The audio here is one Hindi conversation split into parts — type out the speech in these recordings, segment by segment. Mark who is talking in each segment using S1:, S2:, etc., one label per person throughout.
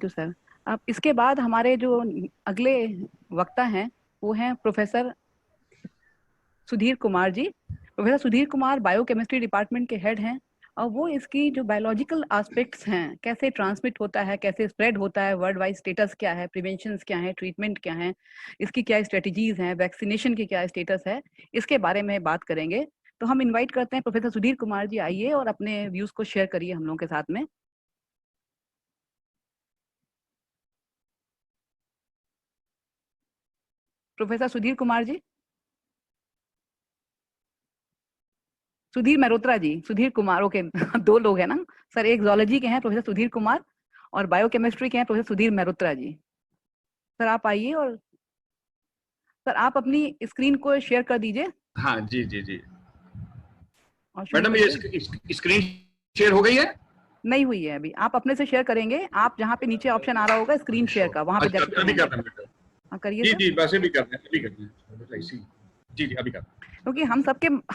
S1: You sir. अब इसके बाद हमारे जो अगले वक्ता हैं वो हैं professor Sudhir Kumar ji. Professor Sudhir Kumar biochemistry department के हेड हैं और वो इसकी जो बायोलॉजिकल एस्पेक्ट्स हैं, कैसे ट्रांसमिट होता है, कैसे स्प्रेड होता है, वर्ल्ड वाइड स्टेटस क्या है, प्रिवेंशन क्या है, ट्रीटमेंट क्या है, इसकी क्या स्ट्रेटजीज हैं, वैक्सीनेशन की क्या स्टेटस है, इसके बारे में बात करेंगे। तो हम इन्वाइट करते हैं प्रोफेसर सुधीर कुमार जी, आइए और अपने व्यूज को शेयर करिए हम लोगों के साथ में। प्रोफेसर सुधीर कुमार जी। सुधीर मेहरोत्रा जी, सुधीर कुमार, ओके। दो लोग हैं ना सर, एक जूलॉजी के हैं प्रोफेसर सुधीर कुमार और बायोकेमिस्ट्री के हैं प्रोफेसर सुधीर मेहरोत्रा जी। सर आप आइए और सर आप अपनी स्क्रीन को शेयर कर दीजिए।
S2: हाँ जी जी जी।
S1: और शुरू
S2: मैडम ये
S1: करिए।
S2: स्क्रीन शेयर हो गई है?
S1: नहीं हुई है अभी, आप अपने से शेयर करेंगे। आप जहाँ पे नीचे ऑप्शन आ रहा होगा स्क्रीन शेयर का, वहां पे
S2: अच्छा,
S1: जाके
S2: अभी
S1: करेंगे।
S2: कर रहे हैं।
S1: हाँ करिए
S2: जी
S1: सर।
S2: जी, वैसे भी कर रहे हैं, अभी कर रहे हैं। जी जी, अभी कर रहे हैं।
S1: क्योंकि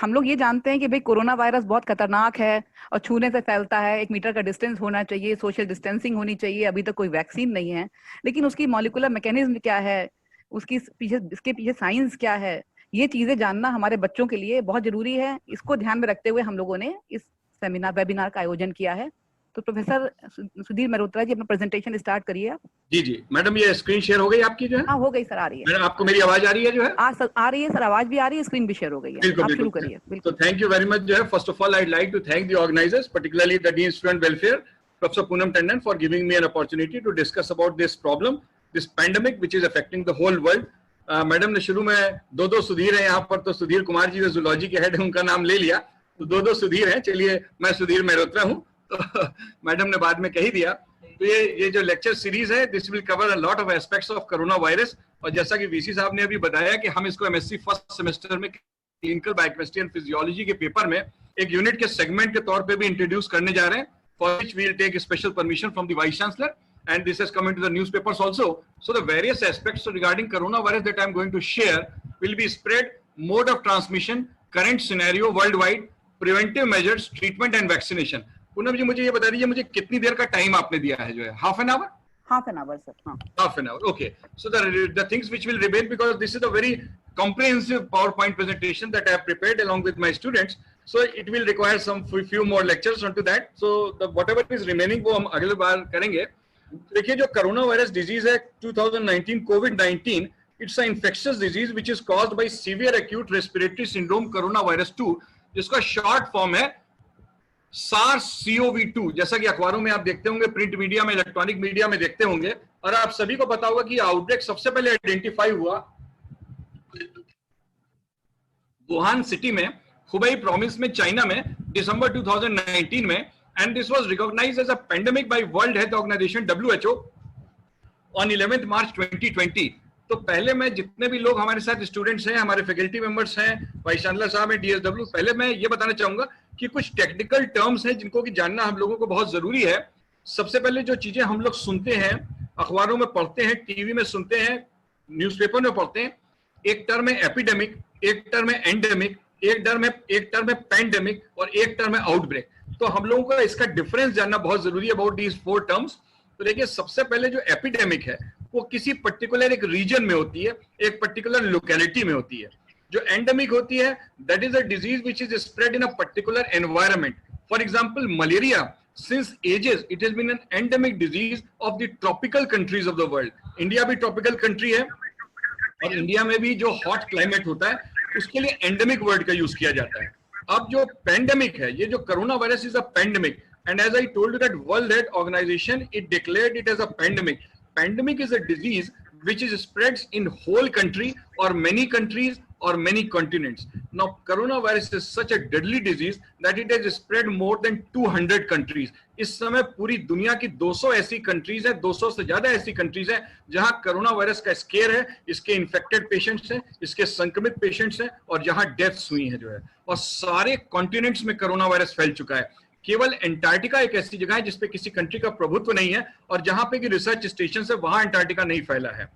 S1: हम लोग ये जानते हैं कि भाई कोरोना वायरस बहुत खतरनाक है और छूने से फैलता है, 1 मीटर का डिस्टेंस होना चाहिए, सोशल डिस्टेंसिंग होनी चाहिए। अभी तक कोई वैक्सीन नहीं है, लेकिन उसकी मॉलिक्यूलर मैकेनिज्म क्या है, इसके पीछे साइंस क्या है, ये चीजें जानना हमारे बच्चों के लिए बहुत जरूरी है। इसको ध्यान में रखते हुए हम लोगों ने इस वेबिनार का आयोजन किया है। तो प्रोफेसर सुधीर मेहरोत्रा जी, अपना प्रेजेंटेशन स्टार्ट करिए आप।
S2: जी जी मैडम, ये स्क्रीन शेयर हो गई आपकी जो है?
S1: हाँ हो गई सर, आ रही है।
S2: मैडम आपको मेरी आवाज आ रही है जो है?
S1: आ रही है सर, आवाज भी आ रही है, स्क्रीन भी शेयर हो गई है।
S2: बिल्कुल
S1: आप शुरू
S2: बिल्कुल।
S1: करिए।
S2: तो
S1: बिल्कुल।
S2: थैंक यू वेरी मच जो है। First of all I like to thank the organisers, particularly the Dean Student Welfare, Professor Poonam Tandon, for giving me an opportunity to discuss about this problem, this pandemic which is affecting the whole world. Madam ने शुरू में दो सुधीर हैं यहाँ पर, तो सुधीर कुमार जी जो जूलॉजी के हेड है उनका नाम ले लिया, तो दो सुधीर हैं। चलिए, मैं सुधीर मेहरोत्रा हूँ, तो मैडम ने बाद में कह ही दिया। तो ये जो लेक्चर सीरीज है, this will cover a lot of aspects of corona virus. और जैसा कि वीसी साहब ने अभी बताया कि हम इसको एमएससी फर्स्ट सेमेस्टर में क्लिनिकल बायोकेमिस्ट्री एंड फिजियोलॉजी के पेपर में एक यूनिट के सेगमेंट के तौर पे भी इंट्रोड्यूस करने जा रहे हैं, for which we will take special permission from the vice chancellor, and this has come into the newspapers also. So the various aspects regarding coronavirus that I am going to share will be spread, mode of transmission, current scenario worldwide, preventive measures, treatment and vaccination. Poonam ji मुझे ये बता दीजिए, मुझे कितनी देर का टाइम आपने दिया है जो है? Half an hour?
S1: Half an hour, sir.
S2: Half an hour. Okay. So the things which will remain, because this is a very comprehensive PowerPoint presentation that I have prepared along with my students, so it will require some few more lectures onto that. So the whatever is remaining वो हम अगले बार करेंगे। देखिए, जो कोरोना वायरस डिजीज है 2019 कोविड-19, it's a infectious disease which is caused by severe acute respiratory syndrome corona virus 2, जिसका शॉर्ट फॉर्म है SARS-CoV-2। जैसा कि अखबारों में आप देखते होंगे, प्रिंट मीडिया में, इलेक्ट्रॉनिक मीडिया में देखते होंगे, और आप सभी को पता होगा कि आउटब्रेक सबसे पहले आइडेंटिफाई हुआ वुहान सिटी में, हुबई प्रोविंस में, चाइना में, दिसंबर 2019 में, and this was recognized as a pandemic by World Health Organization WHO on 11th March 2020। तो पहले मैं, जितने भी लोग हमारे साथ स्टूडेंट्स हैं, हमारे फैकल्टी मेंबर्स हैं, वाइस चांसलर साहब हैं, DSW, पहले मैं ये बताना चाहूंगा कि कुछ टेक्निकल टर्म्स हैं जिनको कि जानना हम लोगों को बहुत जरूरी है। सबसे पहले जो चीजें हम लोग सुनते हैं, अखबारों में पढ़ते हैं, टीवी में सुनते हैं, न्यूज़पेपर में पढ़ते हैं, एक टर्म है एपिडेमिक, एक टर्म है एंडेमिक, एक टर्म है पैंडेमिक, और एक टर्म है आउटब्रेक। तो हम लोगों को इसका डिफरेंस जानना बहुत जरूरी है अबाउट दीज 4 टर्म्स। तो देखिए, सबसे पहले जो एपिडेमिक है वो किसी पर्टिकुलर एक रीजन में होती है, एक पर्टिकुलर लोकेलिटी में होती है। जो एंडेमिक होती है, that is a disease which is spread in a particular environment. For example malaria, since ages it has been an endemic disease of the tropical countries of the world. India भी ट्रॉपिकल कंट्री है, और इंडिया में भी जो हॉट क्लाइमेट होता है उसके लिए एंडेमिक वर्ड का यूज किया जाता है। अब जो पेंडेमिक है, ये जो corona virus is a pandemic, and as I told you that World Health Organization it declared it as a pandemic. Pandemic is a disease which is spreads in whole country or many countries or many continents. Now, coronavirus is such a deadly disease that it has spread more than 200 countries. इस समय पूरी दुनिया की 200 ऐसी कंट्रीज है, 200 से ज्यादा ऐसी कंट्रीज है जहां कोरोना वायरस का स्केयर है, इसके इन्फेक्टेड पेशेंट्स हैं, इसके संक्रमित पेशेंट्स हैं, और जहां डेथ्स हुई हैं जो है। और सारे कॉन्टिनेंट्स में कोरोना वायरस फैल चुका है। केवल एंटार्क्टिका एक ऐसी जगह है जिसपे किसी कंट्री का प्रभुत्व नहीं है, और जहां पे कि रिसर्च स्टेशन है वहां एंटार्क्टिका नहीं फैला है।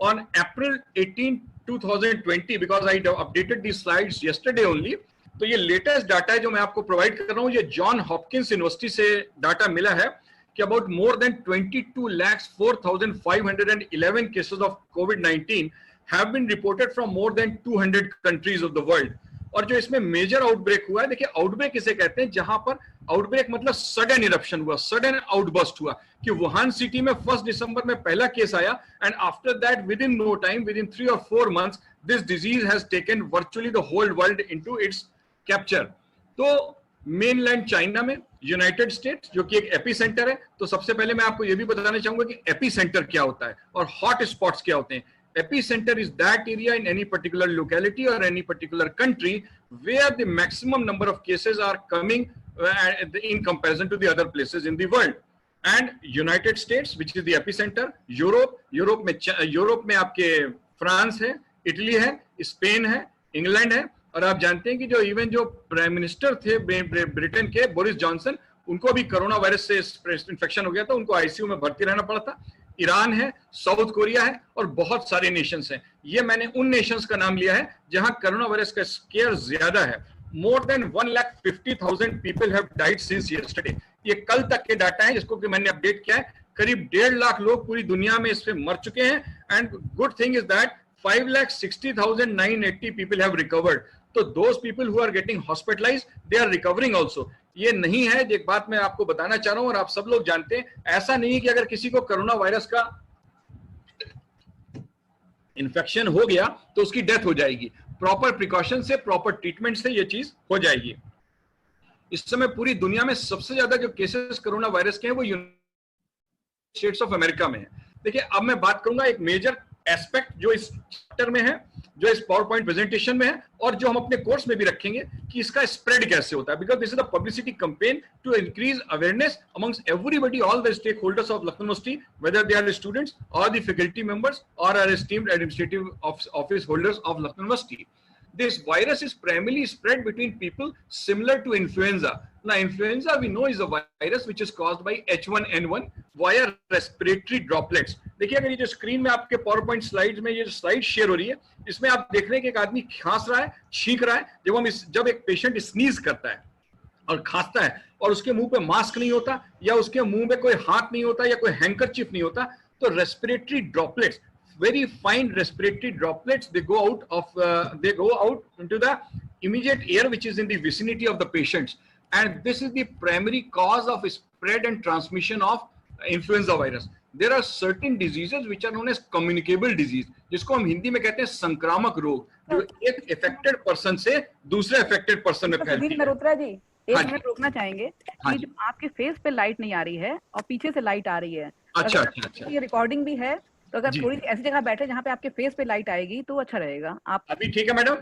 S2: On April 18, 2020, because I updated the slides yesterday only, तो ये लेटेस्ट डाटा है जो मैं आपको प्रोवाइड कर रहा हूं। ये जॉन हॉपकिंस यूनिवर्सिटी से डाटा मिला है कि about more than 22,04,511 cases of covid have been reported from more than 200 countries of the world. और जो इसमें मेजर आउटब्रेक हुआ है, देखिए आउटब्रेक किसे कहते हैं, जहां पर आउटब्रेक मतलब सडन इरप्शन हुआ, सडन आउटबर्स्ट हुआ, कि वुहान सिटी में 1 दिसंबर में पहला केस आया and after that within no time, within 3 or 4 months this disease has taken virtually the whole world into its capture. तो मेनलैंड चाइना में, यूनाइटेड स्टेट्स जो कि एक एपी सेंटर है, तो सबसे पहले मैं आपको यह भी बताना चाहूंगा कि एपी सेंटर क्या होता है और हॉट स्पॉट्स क्या होते हैं। Epicenter is that area in any particular locality or any particular country where the maximum number of cases are coming in comparison to the other places in the world. And United States, which is the epicenter, Europe में आपके फ्रांस है, इटली है, स्पेन है, इंग्लैंड है, और आप जानते हैं कि जो इवन जो प्राइम मिनिस्टर थे ब्रिटेन के, बोरिस जॉनसन, उनको भी कोरोना वायरस से इन्फेक्शन हो गया था, उनको आईसीयू में भर्ती रहना पड़ा था। ईरान है, साउथ कोरिया है और बहुत सारे नेशंस हैं। ये मैंने उन नेशंस का नाम लिया है जहां कोरोना वायरस का स्केयर ज्यादा है। More than 1,50,000 people have died since yesterday. ये कल तक के डाटा है जिसको कि मैंने अपडेट किया है। करीब 1.5 लाख लोग पूरी दुनिया में इससे मर चुके हैं and good thing is that 5,60,980 people have recovered. तो those people who are getting hospitalised they are recovering also. ये नहीं है, एक बात मैं आपको बताना चाह रहा हूं और आप सब लोग जानते हैं, ऐसा नहीं है कि अगर किसी को कोरोना वायरस का इन्फेक्शन हो गया तो उसकी डेथ हो जाएगी। प्रॉपर प्रिकॉशन से, प्रॉपर ट्रीटमेंट से ये चीज हो जाएगी। इस समय पूरी दुनिया में सबसे ज्यादा जो केसेस कोरोना वायरस के हैं वो यूनाइटेड स्टेट्स ऑफ अमेरिका में है। देखिए, अब मैं बात करूंगा एक मेजर एस्पेक्ट जो इस चैप्टर में है, जो इस पावर पॉइंट प्रेजेंटेशन में है और जो हम अपने कोर्स में भी रखेंगे कि इसका स्प्रेड कैसे होता है, because this is the publicity campaign to increase awareness amongst everybody, all the stakeholders of Lucknow University, whether they are students और द फैकल्टी मेंबर्स और our esteemed administrative office holders of Lucknow University. This virus is primarily spread between people similar to influenza. Now, influenza we know is a virus which is caused by H1N1 via respiratory droplets. देखिए, अगर ये जो स्क्रीन में आपके PowerPoint स्लाइड्स में ये जो स्लाइड शेयर हो रही है, इसमें आप देख रहे हैं कि एक आदमी खांस रहा है, छींक रहा है। जब एक पेशेंट स्नीज करता है और खांसता है और उसके मुंह पे मास्क नहीं होता या उसके मुंह में कोई हाथ नहीं होता या कोई हैंकरचिफ नहीं होता, तो respiratory droplets, very fine respiratory droplets, they go out into the immediate air which is in the vicinity of the patients, and this is the primary cause of spread and transmission of influenza virus. There are certain diseases which are known as communicable disease, जिसको हम हिंदी में कहते हैं संक्रामक रोग, जो एक affected person से दूसरे affected person में फैलती है।
S1: मल्होत्रा जी, एक मिनट रोकना चाहेंगे कि जो आपके फेस पे लाइट नहीं आ रही है और पीछे से लाइट आ रही है। अच्छा, ये रिकॉर्डिंग भी है, तो अगर थोड़ी ऐसी जगह बैठे जहाँ पे आपके फेस पे लाइट आएगी तो अच्छा रहेगा। आप
S2: अभी ठीक है मैडम?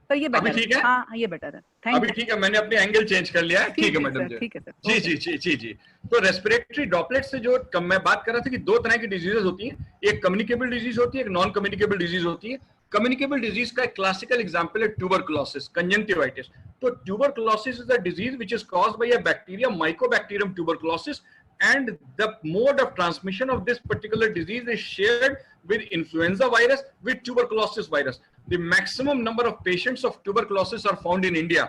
S1: तो ये बेटर
S2: ठीक है?
S1: हाँ, ये बेटर है। थैंक
S2: अभी ठीक है, मैंने अपने एंगल चेंज कर लिया है। ठीक है मैडम जी।
S1: ठीक है सर।
S2: जी। तो रेस्पिरेटरी ड्रॉपलेट से जो मैं बात कर रहा था कि दो तरह की डिजीजेस होती हैं, एक कम्युनिकेबल डिजीज होती है, एक नॉन कम्युनिकेबल डिजीज होती है। कम्युनिकेबल डिजीज का एक क्लासिकल एग्जांपल है ट्यूबरकुलोसिस, कंजंक्टिवाइटिस। तो tuberculosis is a disease which is caused bye a bacteria, Mycobacterium tuberculosis, and the mode of transmission of this particular disease is shared with influenza virus, with tuberculosis virus. The maximum number of patients of tuberculosis are found in India.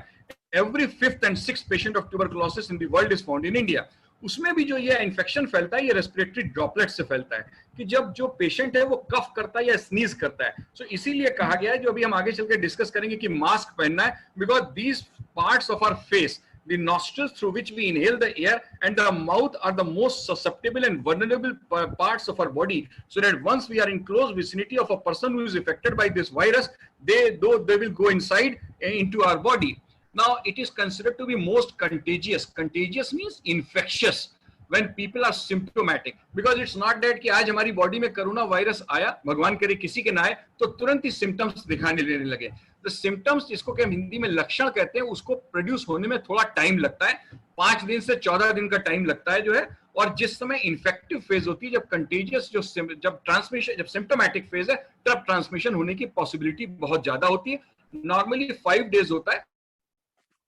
S2: Every 5th and 6th patient of tuberculosis in the world is found in India. उसमें भी जो ये इन्फेक्शन फैलता है, ये रेस्पिरेटरी ड्रॉपलेट से फैलता है, कि जब जो पेशेंट है वो कफ करता है या स्नीज करता है। सो इसीलिए कहा गया है, जो अभी हम आगे चल के डिस्कस करेंगे, कि मास्क पहनना है, because these parts of our face, the nostrils through which we inhale the air and the mouth are the most susceptible and vulnerable parts of our body, so that once we are in close vicinity of a person who is affected by this virus, they will go inside into our body. Now it is considered to be most contagious. Contagious means infectious when people are symptomatic, because it's not that कि आज हमारी बॉडी में कोरोना वायरस आया, भगवान करे किसी के ना आए, तो तुरंत ही सिम्टम्स दिखाने लेने लगे। तो सिम्टम्स, जिसको कि हम हिंदी में लक्षण कहते हैं, उसको प्रोड्यूस होने में थोड़ा टाइम लगता है, 5 दिन से 14 दिन का टाइम लगता है जो है। और जिस समय इन्फेक्टिव फेज होती है, जब कंटेजियस, जब ट्रांसमिशन, जब सिम्टोमैटिक फेज है, तब ट्रांसमिशन होने की पॉसिबिलिटी बहुत ज्यादा होती है। नॉर्मली 5 डेज होता है,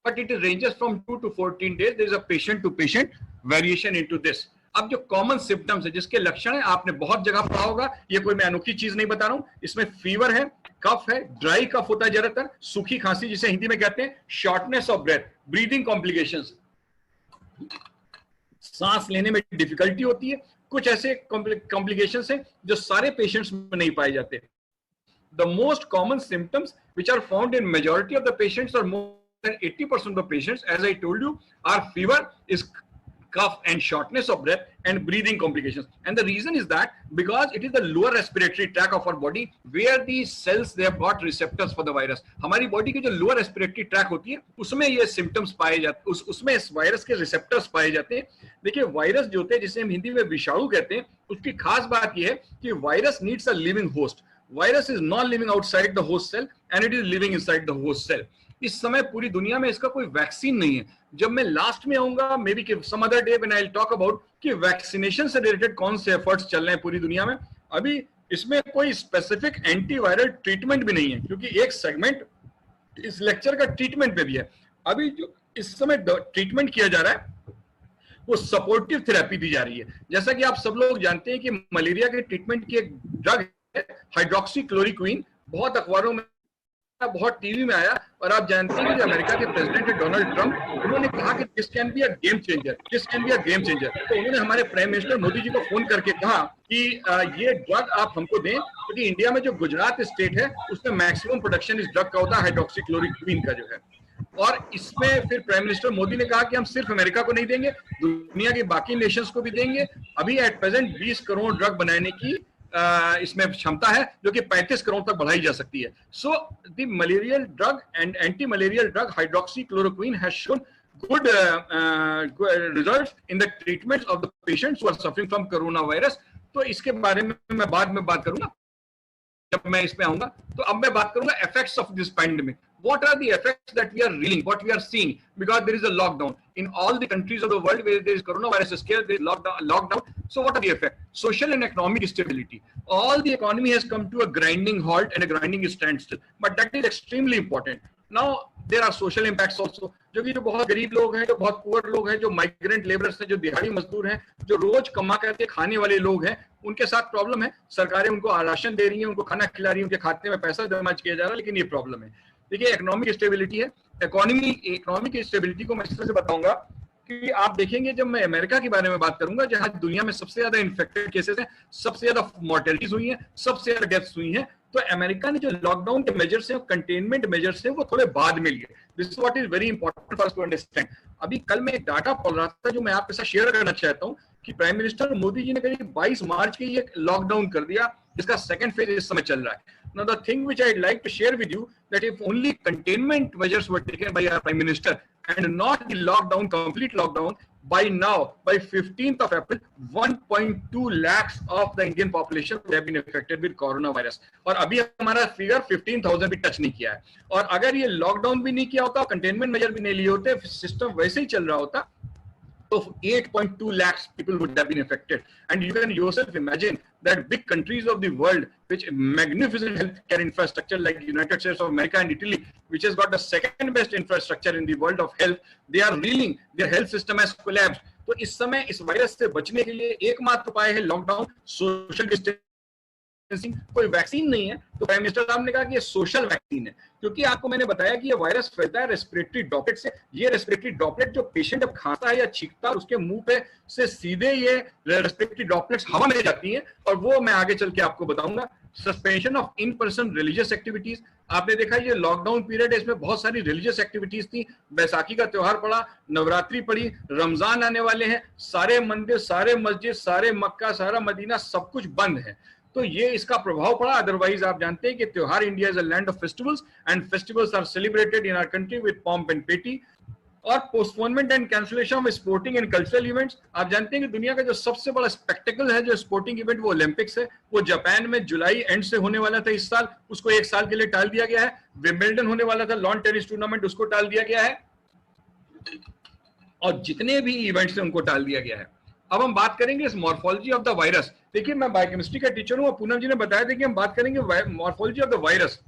S2: but it ranges from 2 to 14 days. There is a patient to patient variation into this. अब जो कॉमन सिम्टम्स है, जिसके लक्षण है, आपने बहुत जगह पढ़ा होगा, ये कोई मैं अनोखी चीज नहीं बता रहा हूं। इसमें फीवर है, कफ है, ड्राई कफ होता है ज्यादातर, सूखी खांसी जिसे हिंदी में कहते हैं, shortness of breath, breathing complications, सांस लेने में डिफिकल्टी होती है, कुछ ऐसे कॉम्प्लिकेशंस हैं जो सारे पेशेंट्स में नहीं पाए जाते। The most common symptoms which are found in majority of the patients or more than 80% of the patients, as I told you, are fever, is cough and shortness of breath and breathing complications. And the reason is that because it is the lower respiratory tract of our body where these cells they have got receptors for the virus. हमारी बॉडी की जो लोअर रेस्पिरेटरी ट्रैक होती है उसमें ये सिम्टम्स पाए जाते, उसमें इस वायरस के रिसेप्टर्स पाए जाते हैं। देखिए वायरस जो होते हैं जिसे हम हिंदी में विषाणु कहते हैं, उसकी खास बात यह है कि virus needs a living host. Virus is not living outside the host cell and it is living inside the host cell. इस समय पूरी दुनिया में इसका कोई वैक्सीन नहीं है। जब मैं लास्ट में आऊंगा maybe some other day when I will talk about कि वैक्सीनेशन से रिलेटेड कौन से एफर्ट्स चल रहे हैं पूरी दुनिया में, अभी इसमें कोई स्पेसिफिक एंटीवायरल ट्रीटमेंट भी नहीं है, क्योंकि एक सेगमेंट इस लेक्चर का ट्रीटमेंट में भी है। अभी जो इस समय ट्रीटमेंट किया जा रहा है वो सपोर्टिव थेरेपी दी जा रही है। जैसा कि आप सब लोग जानते हैं कि मलेरिया के ट्रीटमेंट की एक ड्रग है हाइड्रोक्सीक्लोरोक्विन, बहुत अखबारों में बहुत टीवी में आया, और आप जानते हैं कि जो अमेरिका के प्रेसिडेंट है डोनाल्ड ट्रंप, उन्होंने कहा कि this can be a game changer, this can be a game changer. तो उन्होंने हमारे प्राइम मिनिस्टर मोदी जी को फोन करके कहा कि ये ड्रग आप हमको दें, क्योंकि इंडिया में जो गुजरात स्टेट है उसमें मैक्सिमम प्रोडक्शन इस ड्रग का होता है हाइड्रोक्सीक्लोरोक्विन का जो है। और इसमें फिर प्राइम मिनिस्टर मोदी ने कहा कि हम सिर्फ अमेरिका को नहीं देंगे, दुनिया के बाकी नेशंस को भी देंगे। अभी एट प्रेजेंट 20 करोड़ ड्रग बनाने की इसमें क्षमता है, जो कि 35 करोड़ तक बढ़ाई जा सकती है। So the malarial drug and anti malarial drug hydroxychloroquine has shown good results in the treatment of the patients who are suffering from coronavirus। तो इसके बारे में मैं बाद में बात करूंगा जब मैं इसमें आऊंगा। तो अब मैं बात करूंगा effects of this pandemic. What are the effects that we are reeling, what we are seeing, because there is a lockdown in all the countries of the world where there is coronavirus scare, there is lockdown. So what are the effects? Social and economic stability. All the economy has come to a grinding halt and a grinding standstill, but that is extremely important. Now there are social impacts also, जो कि जो बहुत गरीब लोग हैं, जो बहुत पुअर लोग हैं, जो माइग्रेंट लेबरर्स हैं, जो दिहाड़ी मजदूर हैं, जो रोज कमा करके खाने वाले लोग हैं, उनके साथ प्रॉब्लम है। सरकारें उनको राशन दे रही हैं, उनको खाना खिला रही हैं, उनके खाते में पैसा जमा किया जा रहा है, लेकिन ये प्रॉब्लम है। देखिए इकोनॉमिक स्टेबिलिटी है। इकोनॉमिक स्टेबिलिटी को मैं इस तरह से बताऊंगा कि आप देखेंगे जब मैं अमेरिका के बारे में बात करूंगा, जहां दुनिया में सबसे ज्यादा इन्फेक्टेड केसेस हैं, सबसे ज्यादा मॉर्टेलिटीज हुई हैं, सबसे ज्यादा डेथ्स हुई हैं, तो अमेरिका ने जो लॉकडाउन के मेजर्स हैं, कंटेनमेंट मेजर्स हैं, वो थोड़े बाद में लिए। This is what is very important for us to understand. अभी कल मैं एक डाटा पढ़ रहा था जो मैं आपके साथ शेयर करना चाहता हूं कि प्राइम मिनिस्टर मोदी जी ने करीब 22 मार्च के ये लॉकडाउन कर दिया, जिसका सेकंड फेज इस समय चल रहा है। Now the thing which I'd like to share with you that if only containment measures were taken by our prime minister and not the lockdown, complete lockdown, by now, by 15th of April, 1.2 lakhs of the Indian population would have been affected with coronavirus. और अभी हमारा फिगर 15,000 भी टच नहीं किया है। और अगर ये लॉकडाउन भी नहीं किया होता, कंटेनमेंट मेजर भी नहीं लिए होते, सिस्टम वैसे ही चल रहा होता, so 8.2 lakhs people would have been affected. And you can yourself imagine that big countries of the world which magnificent healthcare infrastructure like United States of America and Italy, which has got the second best infrastructure in the world of health, they are reeling, their health system has collapsed. तो इस समय इस वायरस से बचने के लिए एकमात्र उपाय है लॉकडाउन, सोशल डिस्टेंसिंग। कोई वैक्सीन नहीं है, तो प्राइम मिनिस्टर साहब ने कहा कि ये सोशल वैक्सीन है, क्योंकि आपको मैंने बताया कि ये वायरस फैलता है रेस्पिरेटरी ड्रॉपलेट से। ये रेस्पिरेटरी ड्रॉपलेट जो पेशेंट जब खाता है या छींकता है, उसके मुंह पे से सीधे ये रेस्पिरेटरी ड्रॉपलेट्स हवा में जाती हैं, और वो मैं आगे चल के आपको बताऊंगा। Suspension of in person religious activities, आपने देखा ये लॉकडाउन पीरियड है, इसमें बहुत सारी रिलीजियस एक्टिविटीज थी। बैसाखी का त्योहार पड़ा, नवरात्रि पड़ी, रमजान आने वाले हैं, सारे मंदिर, सारे मस्जिद, सारे मक्का, सारा मदीना, सब कुछ बंद है। तो ये इसका प्रभाव पड़ा। अदरवाइज आप जानते हैं कि त्योहार, India is a land of festivals and festivals are celebrated in our country with pomp and gaiety. और postponement and cancellation of sporting and cultural events, आप जानते हैं कि दुनिया का जो सबसे बड़ा स्पेक्टेकल है, जो स्पोर्टिंग इवेंट, वो ओलंपिक्स है। वो जापान में जुलाई एंड से होने वाला था इस साल, उसको एक साल के लिए टाल दिया गया है। विंबलडन होने वाला था लॉन टेनिस टूर्नामेंट, उसको टाल दिया गया है, और जितने भी इवेंट्स हैं उनको टाल दिया गया है। अब हम बात करेंगे इस मॉर्फोलॉजी ऑफ द वायरस। देखिए मैं बायोकेमिस्ट्री का टीचर हूं, और पूनम जी ने बताया था कि हम बात करेंगे मॉर्फोलॉजी ऑफ द वायरस।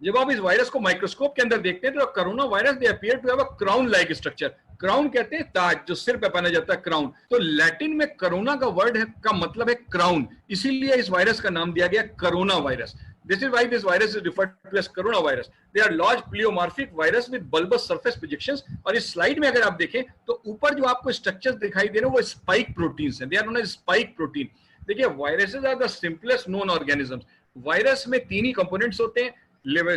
S2: जब आप इस वायरस को माइक्रोस्कोप के अंदर देखते हैं तो corona virus they appear to have a crown like structure. Crown कहते हैं ताज, जो सिर पे पहना जाता है, क्राउन। तो लैटिन में कोरोना का वर्ड है का मतलब है क्राउन, इसीलिए इस वायरस का नाम दिया गया corona virus. This is why this virus is referred to as coronavirus. They are large pleomorphic virus with bulbous surface projections. और इस स्लाइड में अगर आप देखें तो ऊपर जो आपको स्ट्रक्चर्स दिखाई दे रहे हैं वो स्पाइक प्रोटीन्स हैं. They are known as spike protein. देखिए viruses are the simplest known organisms. Virus में तीन ही कंपोनेंट्स होते हैं.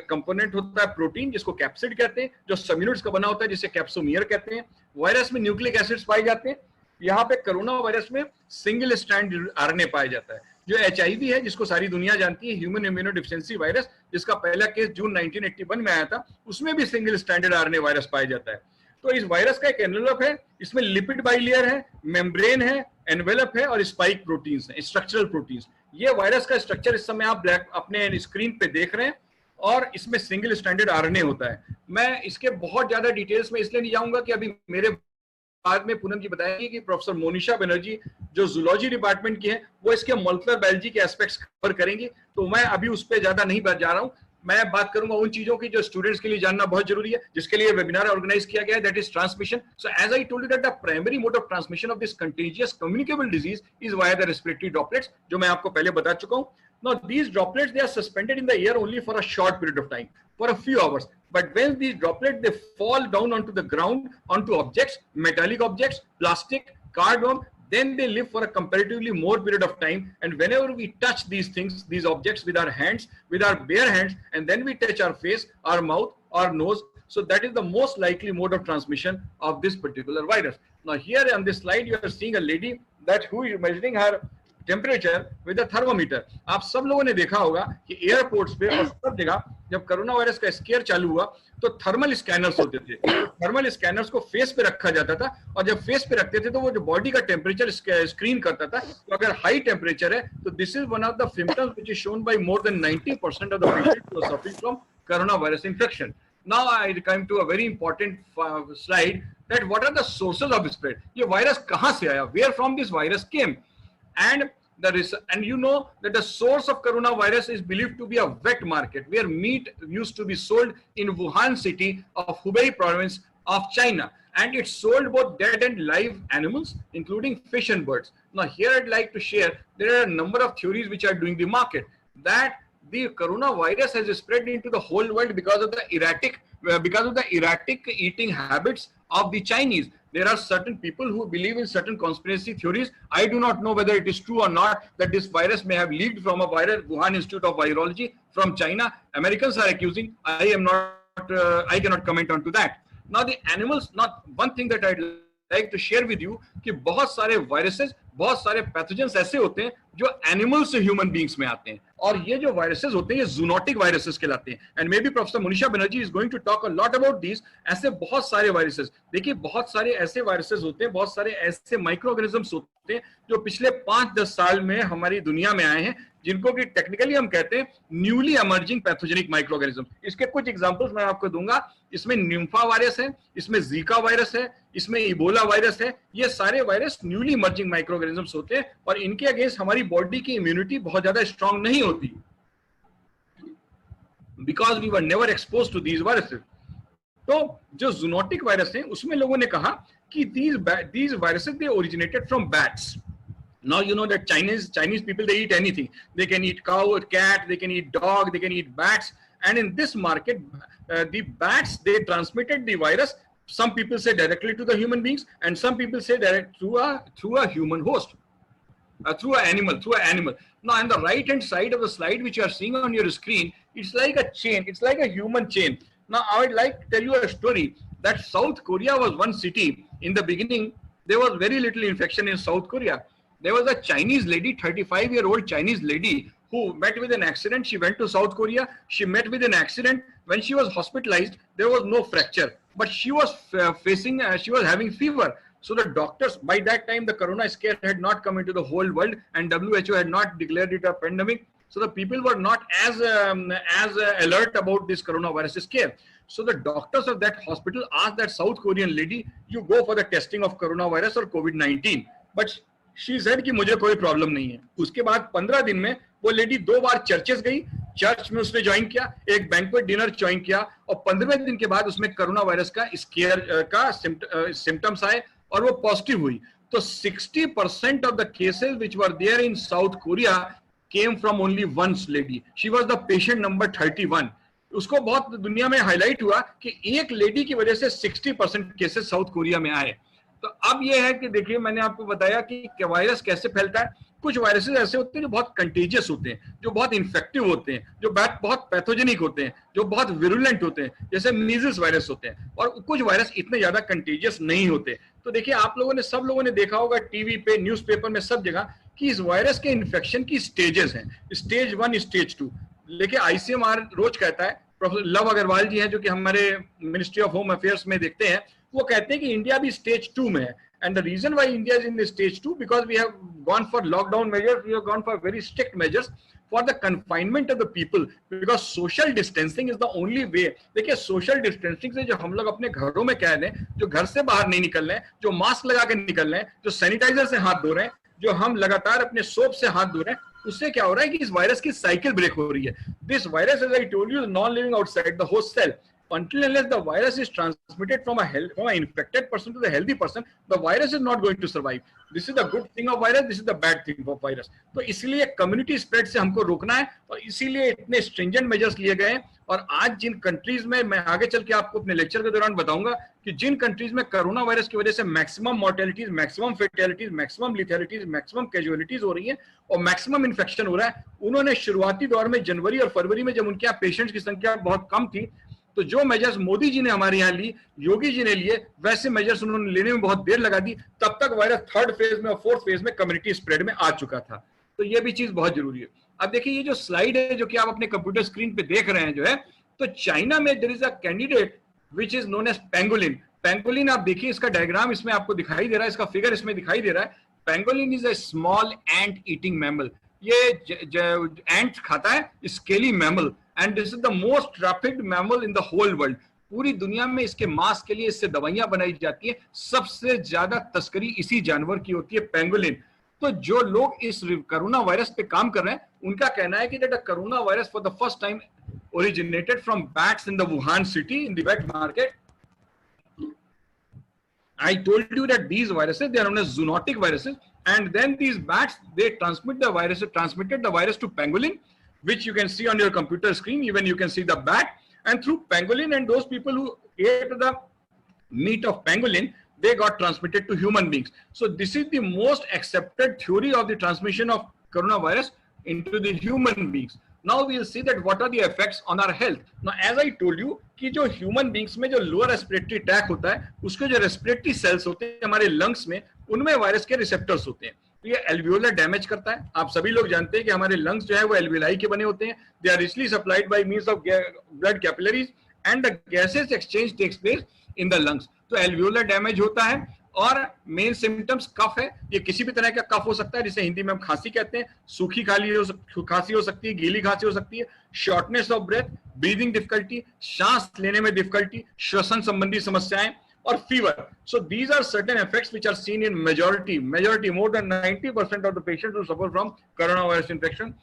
S2: कंपोनेंट होता है प्रोटीन जिसको कैप्सिड कहते हैं, जो सब्यूनिट्स का बना होता है जिसे कैप्सोमियर कहते हैं. वायरस में न्यूक्लिक एसिड्स पाए जाते हैं. यहाँ पे कोरोना वायरस में सिंगल स्ट्रैंड आरएनए पाया जाता है. जो एचआईवी है जिसको सारी दुनिया जानती है, ह्यूमन इम्यूनो डिफिशिएंसी वायरस, जिसका पहला केस जून 1981 में आया था, उसमें भी सिंगल स्ट्रैंडेड आरएनए वायरस पाया जाता है. तो इस वायरस का एक एनवेलप है, इसमें लिपिड बाइलेयर है, मेम्ब्रेन है, एनवेलप है और स्पाइक प्रोटीन्स हैं, स्ट्रक्चरल प्रोटीन्स. ये वायरस का स्ट्रक्चर इस समय आप अपने स्क्रीन पे देख रहे हैं और इसमें सिंगल स्ट्रैंडेड आरएनए होता है. मैं इसके बहुत ज्यादा डिटेल्स में इसलिए नहीं जाऊंगा कि अभी मेरे बाद में पूनम जी बताएंगे कि प्रोफेसर मोनिशा बनर्जी जो जूलॉजी डिपार्टमेंट की है वो इसके मॉलिक्यूलर बायोलॉजी के एस्पेक्ट्स कवर करेंगी, तो मैं अभी उस पर ज्यादा नहीं जा रहा हूं. मैं बात करूंगा उन चीजों की जो स्टूडेंट्स के लिए जानना बहुत जरूरी है, जिसके लिए वेबिनार ऑर्गेनाइज किया गया है, that is transmission. So as I told you that the primary mode of transmission of this contagious communicable disease is via the respiratory droplets, जो मैं आपको पहले बता चुका हूं. Now these droplets, they are suspended in the air only for a short period of time, for a few hours. But when these droplets, they fall down onto the ground, onto objects, metallic objects, plastic, cardboard, then they live for a comparatively more period of time. And whenever we touch these things, these objects with our hands, with our bare hands, and then we touch our face, our mouth, our nose, so that is the most likely mode of transmission of this particular virus. Now here on this slide, you are seeing a lady that who is measuring her temperature with a thermometer. आप सब लोगों ने देखा होगा कि एयरपोर्ट्स पे और सब जगह जब कोरोना वायरस का स्केयर चालू हुआ तो थर्मल स्कैनर्स होते थे. थर्मल स्कैनर्स को फेस पे रखा जाता था और जब फेस पे रखते थे तो वो जो बॉडी का टेम्परेचर स्क्रीन करता था. तो अगर हाई टेम्परेचर है तो this is one of the symptoms which is shown by more than 90% of the patients who are suffering from corona virus infection. Now I come to a very important slide that what are the sources of spread. ये वायरस कहाँ से आया? Where from this virus came? And you know that the source of coronavirus is believed to be a wet market where meat used to be sold in Wuhan city of Hubei province of China, and it's sold both dead and live animals including fish and birds. Now here I'd like to share there are a number of theories which are doing the market that the coronavirus has spread into the whole world because of the erratic eating habits of the Chinese. There are certain people who believe in certain conspiracy theories. I do not know whether it is true or not that this virus may have leaked from a virus, Wuhan Institute of Virology from China. Americans are accusing. I cannot comment on to that. Now the animals, not one thing that I'd like to share with you कि बहुत सारे viruses, बहुत सारे pathogens ऐसे होते हैं जो animals से human beings में आते हैं और ये जो viruses होते हैं ये zoonotic viruses कहलाते हैं. And maybe Professor Monisha Banerjee is going to talk a lot about these. ऐसे बहुत सारे viruses, देखिए बहुत सारे ऐसे viruses होते हैं, बहुत सारे ऐसे microorganisms होते हैं जो पिछले 5-10 साल में हमारी दुनिया में आए हैं, जिनको कि टेक्निकली हम कहते हैं न्यूली एमर्जिंग पैथोजेनिक माइक्रोऑर्गेनिज्म. इसके कुछ एग्जांपल्स मैं आपको दूंगा. इसमें निम्फा वायरस है, इसमें जीका वायरस है, इसमें इबोला वायरस है. ये सारे वायरस न्यूली इमर्जिंग माइक्रोऑर्गेनिजम्स होते हैं और इनके अगेंस्ट हमारी बॉडी की इम्यूनिटी बहुत ज्यादा स्ट्रांग नहीं होती because we were never expose to these viruses. तो जो जूनोटिक वायरस है उसमें लोगों ने कहा कि these viruses they originated from bats. Now you know that Chinese people, they eat anything. They can eat cow or cat, they can eat dog, they can eat bats. And in this market, the bats, they transmitted the virus. Some people say directly to the human beings, and some people say direct through a human host, through an animal. Now on the right hand side of the slide, which you are seeing on your screen, it's like a chain. It's like a human chain. Now I would like to tell you a story that South Korea was one city. In the beginning, there was very little infection in South Korea. There was a Chinese lady, 35-year-old Chinese lady, who met with an accident. She went to South Korea. She met with an accident. When she was hospitalized, there was no fracture, but she was she was having fever. So the doctors, by that time, the corona scare had not come into the whole world, and WHO had not declared it a pandemic. So the people were not as alert about this coronavirus scare. So the doctors of that hospital asked that South Korean lady, you go for the testing of coronavirus or COVID-19. But she said कि मुझे कोई प्रॉब्लम नहीं है. उसके बाद 15 दिन में वो लेडी 2 बार चर्चेस गई, चर्च में उसने ज्वाइन किया, एक बैंक्वेट डिनर ज्वाइन किया और 15वें दिन के बाद उसमें कोरोना वायरस का स्केयर का सिम्टम्स आए और वो पॉजिटिव हुई. तो 60% of the cases which were there in South Korea came from only one lady. She was the patient number 31. उसको बहुत दुनिया में हाईलाइट हुआ कि एक लेडी की वजह से 60% केसेस साउथ कोरिया में आए। तो अब ये है कि देखिए, मैंने आपको बताया कि वायरस कैसे फैलता है। कुछ वायरसेस ऐसे होते हैं जो बहुत कंटेजियस होते हैं, जो बहुत इन्फेक्टिव होते हैं, जो बहुत पैथोजेनिक होते हैं, जो बहुत विरुलेंट होते हैं, जैसे मीजल्स वायरस होते हैं। और कुछ वायरस इतने ज्यादा कंटेजियस नहीं होते। तो देखिए, आप लोगों ने, सब लोगों ने देखा होगा टीवी पे, न्यूज़पेपर में, सब जगह कि इस वायरस के इन्फेक्शन की स्टेजेस हैं, स्टेज 1, स्टेज 2। लेकिन आईसीएमआर रोज कहता है, प्रोफेसर लव अग्रवाल जी हैं जो कि हमारे मिनिस्ट्री ऑफ होम अफेयर्स में देखते हैं, वो कहते हैं कि इंडिया भी स्टेज 2 में है। And the reason why India is in the stage 2, because we have gone for lockdown measures, we have gone for very strict measures for the confinement of the people, because social distancing is the only way. देखिए, social distancing से जो हम लोग अपने घरों में कह रहे हैं, जो घर से बाहर नहीं निकल रहे हैं, जो मास्क लगा के निकल रहे हैं, जो सैनिटाइजर से हाथ धो रहे हैं, जो हम लगातार अपने सोप से हाथ धो रहे हैं, उससे क्या हो रहा है कि इस वायरस की साइकिल ब्रेक हो रही है। This virus, as I told you, is non living outside the host cell. Until unless the virus is transmitted from an infected person to the healthy person, the virus is not going to survive. This is the good thing of virus, this is the bad thing of virus. तो इसलिए कम्युनिटी स्प्रेड से हमको रोकना है, और इसीलिए इतने स्ट्रिंजेंट मेजर्स लिए गए हैं। और आज जिन कंट्रीज में, मैं आगे चल के आपको अपने लेक्चर के दौरान बताऊंगा कि जिन कंट्रीज में कोरोना वायरस की वजह से maximum mortalities, maximum fatalities, maximum lethalities, maximum casualties हो रही है और मैक्सिमम इन्फेक्शन हो रहा है, उन्होंने शुरुआती दौर में जनवरी और फरवरी में, जब उनके यहाँ पेशेंट्स की संख्या बहुत कम थी, तो जो मेजर्स मोदी जी ने हमारे यहाँ ली, योगी जी ने लिए, वैसे मेजर्स उन्होंने लेने में बहुत देर लगा दी। तब तक वायरस 3rd फेज में और 4th फेज में कम्युनिटी स्प्रेड में आ चुका था। तो ये भी चीज बहुत जरूरी है। अब देखिए, ये जो स्लाइड है जो कि आप अपने कंप्यूटर स्क्रीन पे देख रहे हैं जो है, तो चाइना में there is a candidate which is known as pangolin. Pangolin, आप देखिए इसका डायग्राम इसमें आपको दिखाई दे रहा है, इसका फिगर इसमें दिखाई दे रहा है। Pangolin is a small ant eating mammal. ये एंट खाता है, scaly mammal, and this is the most trafficked mammal in the whole world. पूरी दुनिया में इसके मांस के लिए इससे दवाइयां बनाई जाती है। सबसे ज्यादा तस्करी इसी जानवर की होती है, पेंगोलिन। तो जो लोग इस कोरोना वायरस पे काम कर रहे हैं, उनका कहना है कि that corona virus for the first time originated from bats in the Wuhan city in the wet market. I told you that these viruses, they are known as zoonotic viruses, and then these bats, they transmitted the virus to pangolin, which you can see on your computer screen. Even you can see the bat, and through pangolin, and those people who ate the meat of pangolin, they got transmitted to human beings. So this is the most accepted theory of the transmission of coronavirus into the human beings. Now we will see that what are the effects on our health. Now as I told you कि जो human beings में जो lower respiratory tract होता है, उसके जो respiratory cells होते हैं हमारे lungs में, उनमें वायरस के receptors होते हैं। तो ये alveolar damage करता है। आप सभी लोग जानते हैं कि हमारे lungs जो है वो alveoli के बने होते हैं। They are richly supplied by means of blood capillaries and the gases exchange takes place in the lungs. तो alveolar damage होता है। और मेन सिम्टम्स कफ है। ये किसी भी तरह का कफ हो सकता है, जिसे हिंदी में हम खांसी कहते हैं। सूखी खांसी हो सकती है, गीली खांसी हो सकती है, shortness of breath, breathing difficulty, सांस लेने में डिफिकल्टी, श्वसन संबंधी समस्याएं और fever. So these are certain effects which are seen in majority more than 90% of the patients who suffer from corona virus infection.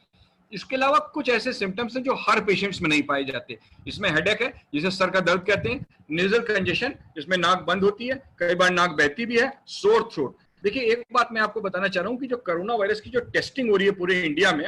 S2: इसके अलावा कुछ ऐसे सिम्टम्स हैं जो हर पेशेंट्स में नहीं पाए जाते। इसमें हेडेक है, जिसे सर का दर्द कहते हैं, नेजल कंजेशन, जिसमें नाक बंद होती है, कई बार नाक बहती भी है, सोर थ्रोट। देखिए एक बात मैं आपको बताना चाह रहा हूँ कि जो कोरोना वायरस की जो टेस्टिंग हो रही है पूरे इंडिया में,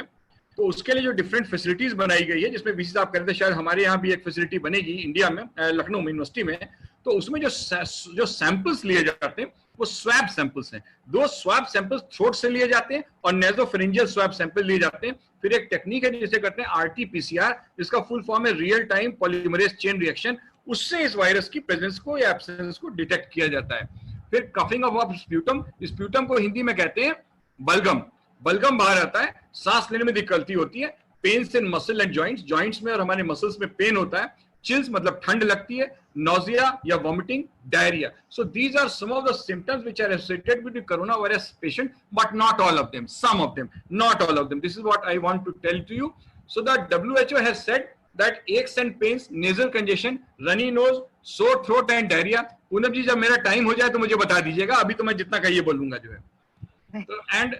S2: तो उसके लिए जो डिफरेंट फैसिलिटीज बनाई गई है, जिसमें वीसी साहब कह रहे थे शायद हमारे यहाँ भी एक फैसिलिटी बनेगी इंडिया में, लखनऊ यूनिवर्सिटी में। तो उसमें जो सैंपल्स लिए जाते हैं वो स्वैब सैंपल्स हैं। दो स्वैब सैंपल्स थ्रोट से लिए जाते हैं और नेजोफेरिंजियल स्वैब सैंपल लिए जाते हैं। फिर एक टेक्निक है जिसे कहते हैं आरटी-पीसीआर, जिसका फुल फॉर्म है real time polymerase chain reaction. उससे इस वायरस की प्रेजेंस को या एब्सेंस को डिटेक्ट किया जाता है। फिर कफिंग ऑफ स्प्यूटम, स्प्यूटम को हिंदी में कहते हैं बलगम। बलगम बाहर आता है, सांस लेने में दिक्कत होती है, pains in muscle and joints में और हमारे मसल्स में पेन होता है, चिल्स मतलब ठंड लगती है, nausea या vomiting, diarrhea. So these are some of the symptoms which are associated with the coronavirus patient, but not all of them. Some of them, not all of them. This is what I want to tell to you. So the WHO has said that aches and pains, nasal congestion, runny nose, sore throat and diarrhea. Poonam जी जब मेरा टाइम हो जाए तो मुझे बता दीजिएगा, अभी तो मैं जितना कहिए बोलूंगा जो है।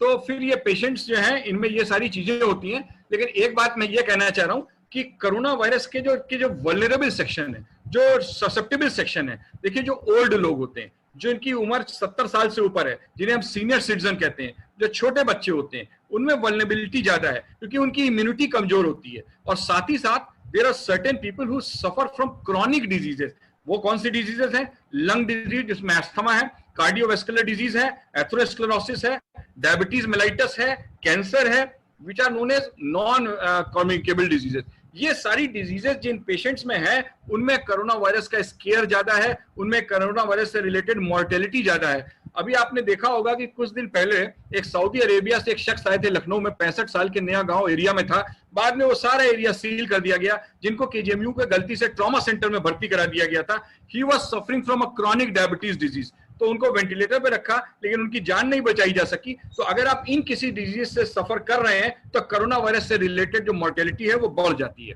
S2: तो फिर ये पेशेंट्स जो हैं इनमें ये सारी चीजें होती हैं। लेकिन एक बात मैं ये कहना चाह रहा हूँ कि कोरोना वायरस के जो वल्नरेबल सेक्शन है, जो ससेप्टेबल सेक्शन है, देखिए जो ओल्ड लोग होते हैं, जो इनकी उम्र 70 साल से ऊपर है, जिन्हें हम सीनियर सिटीजन कहते हैं, जो छोटे बच्चे होते हैं, उनमें वल्नरेबिलिटी ज्यादा है क्योंकि उनकी इम्यूनिटी कमजोर होती है। और साथ ही साथ there are certain people who suffer from chronic diseases. वो कौन सी डिजीजेस हैं? लंग डिजीज जिसमें अस्थमा है, कार्डियोवास्कुलर डिजीज है, एथेरोस्क्लेरोसिस है, डायबिटीज मेलाइटस है, कैंसर है, which are known as non communicable diseases. ये सारी डिजीजेस जिन पेशेंट्स में है उनमें कोरोना वायरस का स्केयर ज्यादा है, उनमें कोरोना वायरस से रिलेटेड मॉर्टेलिटी ज्यादा है। अभी आपने देखा होगा कि कुछ दिन पहले एक सऊदी अरेबिया से एक शख्स आए थे लखनऊ में, 65 साल के, नया गांव एरिया में था। बाद में वो सारा एरिया सील कर दिया गया, जिनको केजीएमयू के गलती से ट्रॉमा सेंटर में भर्ती करा दिया गया था। He was suffering from a chronic diabetes disease, तो उनको वेंटिलेटर पे रखा लेकिन उनकी जान नहीं बचाई जा सकी। तो अगर आप इन किसी डिजीज से सफर कर रहे हैं तो कोरोना वायरस से रिलेटेड जो मॉर्टेलिटी है वो बढ़ जाती है।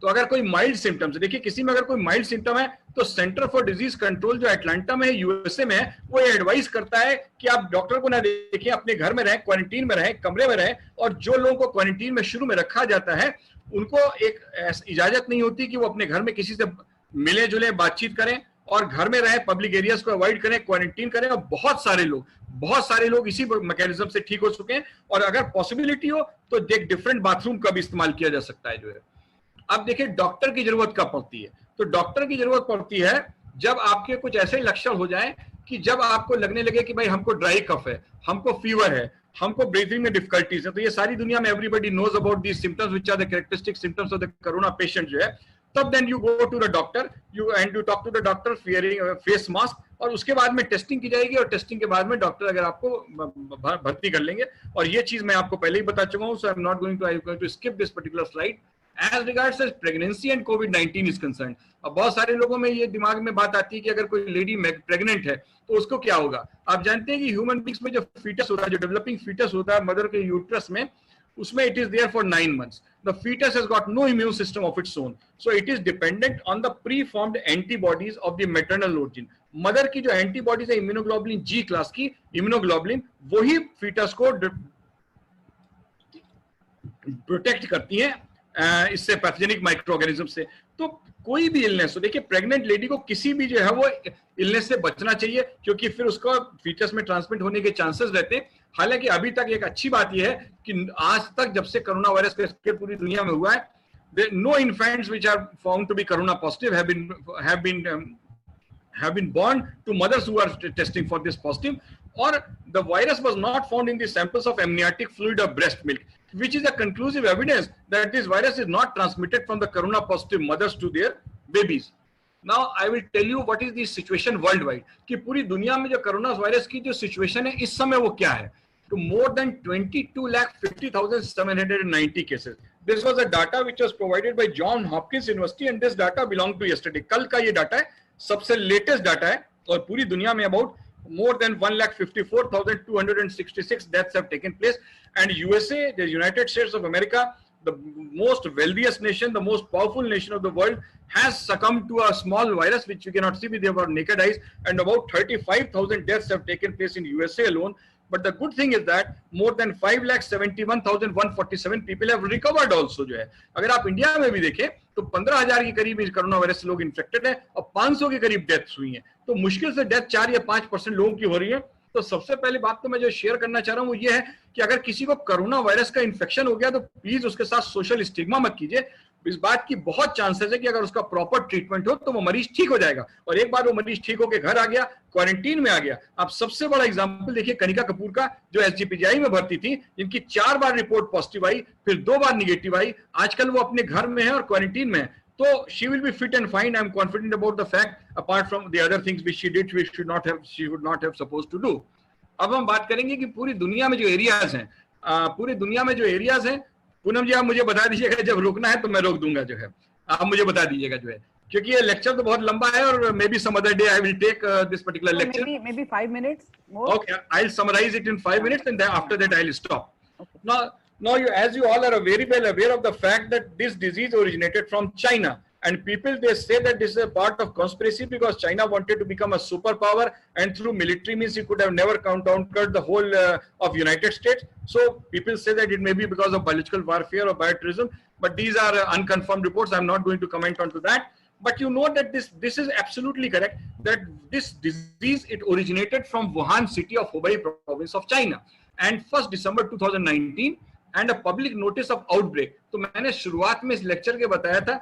S2: तो अगर कोई माइल्ड सिम्टम्स, देखिए किसी में अगर कोई माइल्ड सिम्टम है तो सेंटर फॉर डिजीज कंट्रोल जो अटलांटा में है, यूएसए में है, वो एडवाइस करता है कि आप डॉक्टर को ना देखिए, अपने घर में रहें, क्वारंटीन में रहें, कमरे में रहें। और जो लोगों को क्वारंटीन में शुरू में रखा जाता है उनको एक इजाजत नहीं होती कि वो अपने घर में किसी से मिले जुले, बातचीत करें, और घर में रहें, पब्लिक एरियाज को अवॉइड करें, क्वारंटीन करें। और बहुत सारे लोग इसी मैकेनिज्म से ठीक हो चुके हैं। और अगर पॉसिबिलिटी हो तो डिफरेंट बाथरूम का भी इस्तेमाल किया जा सकता है जो है। अब देखिए डॉक्टर की जरूरत कब पड़ती है? तो डॉक्टर की जरूरत पड़ती है जब आपके कुछ ऐसे लक्षण हो जाएं कि जब आपको लगने लगे कि भाई हमको ड्राई कफ है, हमको फीवर है, हमको ब्रीथिंग में डिफिकल्टीज है। तो ये सारी दुनिया में everybody knows about these symptoms which are the characteristic symptoms of the corona patient जो है। तब then you go to the doctor, you talk to the doctor fearing face mask, और उसके बाद में टेस्टिंग की जाएगी। और टेस्टिंग के बाद में डॉक्टर अगर आपको भर्ती कर लेंगे। और ये चीज मैं आपको पहले ही बता चुका हूं, so I am not going to skip this particular slide. As regards as pregnancy and COVID-19 is concerned, अब बहुत सारे लोगों में ये दिमाग में बात आती है कि अगर कोई लेडी प्रेग्नेंट है तो उसको क्या होगा। आप जानते हैं कि ह्यूमन बींग्स में जो फीटस होता है, जो डेवलपिंग फीटस होता है मदर के यूट्रस में, उसमें it is there for 9 months. The fetus has got no immune system of its own, so it is dependent on the preformed antibodies of the maternal origin. Mother की जो एंटीबॉडीज है इम्यूनोग्लोबुलिन जी क्लास की इम्यूनोग्लोबुलिन, वही फीटस को प्रोटेक्ट करती है इससे, पैथोजेनिक माइक्रो ऑर्गेनिज्म से। तो कोई भी इलनेस हो, देखिए प्रेग्नेंट लेडी को किसी भी जो है वो इलनेस से बचना चाहिए, क्योंकि फिर उसको फीटस में ट्रांसमिट होने के चांसेस रहते हैं। हालांकि अभी तक एक अच्छी बात यह है कि आज तक जब से कोरोना वायरस का स्प्रेड पूरी दुनिया में हुआ है, no infants which are found to be corona positive have been born to mothers who are testing for this positive, or the virus was not found in the samples of amniotic fluid or breast milk, which is a conclusive evidence that this virus is not transmitted from the corona positive mothers to their babies. Now I will tell you what is the situation worldwide, कि पूरी दुनिया में जो कोरोना वायरस की जो सिचुएशन है इस समय वो क्या है। तो more than 22,50,790 cases. This was a data which was provided by John Hopkins University and this data belonged to yesterday. कल का ये डाटा है, सबसे लेटेस्ट डाटा है। और पूरी दुनिया में about more than 1,54,266 deaths have taken place. And USA, the United States of America, the most wealthiest nation, the most powerful nation of the world, has succumbed to a small virus which you cannot see with your naked eyes. And about 35,000 deaths have taken place in USA alone. But the good thing is that more than 5,71,147 people have recovered also जो है। अगर आप इंडिया में भी देखें तो 15,000 के करीब इस कोरोना वायरस से लोग इन्फेक्टेड हैं और 500 के करीब डेथ्स हुई हैं। तो मुश्किल से डेथ 4 या 5% लोगों की हो रही है। तो सबसे पहले बात तो मैं जो शेयर करना चाह रहा हूँ वो ये है कि अगर किसी को कोरोना वायरस का इन्फेक्शन हो गया तो प्लीज उसके साथ सोशल स्टिग्मा मत कीजिए। इस बात की बहुत चांसेस है कि अगर उसका प्रॉपर ट्रीटमेंट हो तो वो मरीज ठीक हो जाएगा। और एक बार वो मरीज ठीक होकर घर आ गया, क्वारंटीन में आ गया। आप सबसे बड़ा एग्जांपल देखिए कनिका कपूर का, जो एसजीपीजीआई में भर्ती थी, जिनकी 4 बार रिपोर्ट पॉजिटिव आई, फिर 2 बार निगेटिव आई। आजकल वो अपने घर में है और क्वारंटीन में है। तो she will be fit and fine. I am confident about the fact, apart from the other things which she did, which she would not have supposed to do. अब हम बात करेंगे कि पूरी दुनिया में जो एरियाज हैं, पूनम जी आप मुझे बता दीजिएगा, जब रोकना है तो मैं रोक दूंगा जो है, आप मुझे बता दीजिएगा जो है, क्योंकि ये लेक्चर तो बहुत लंबा है और maybe some other day I will take this particular lecture,
S1: maybe 5 minutes more.
S2: Okay, I'll summarize it in 5 minutes and then after that I'll stop. Okay. Now you, as you all are very well aware of the fact that this disease originated from China, and people, they say that this is a part of conspiracy because China wanted to become a superpower, and through military means you could have never conquered the whole of United States. So people say that it may be because of biological warfare or bioterrorism, but these are unconfirmed reports. I'm not going to comment on to that. But you know that this is absolutely correct, that this disease, it originated from Wuhan city of Hubei province of China. and 1st December 2019 and a public notice of outbreak. तो मैंने शुरुआत में इस लेक्चर के बताया था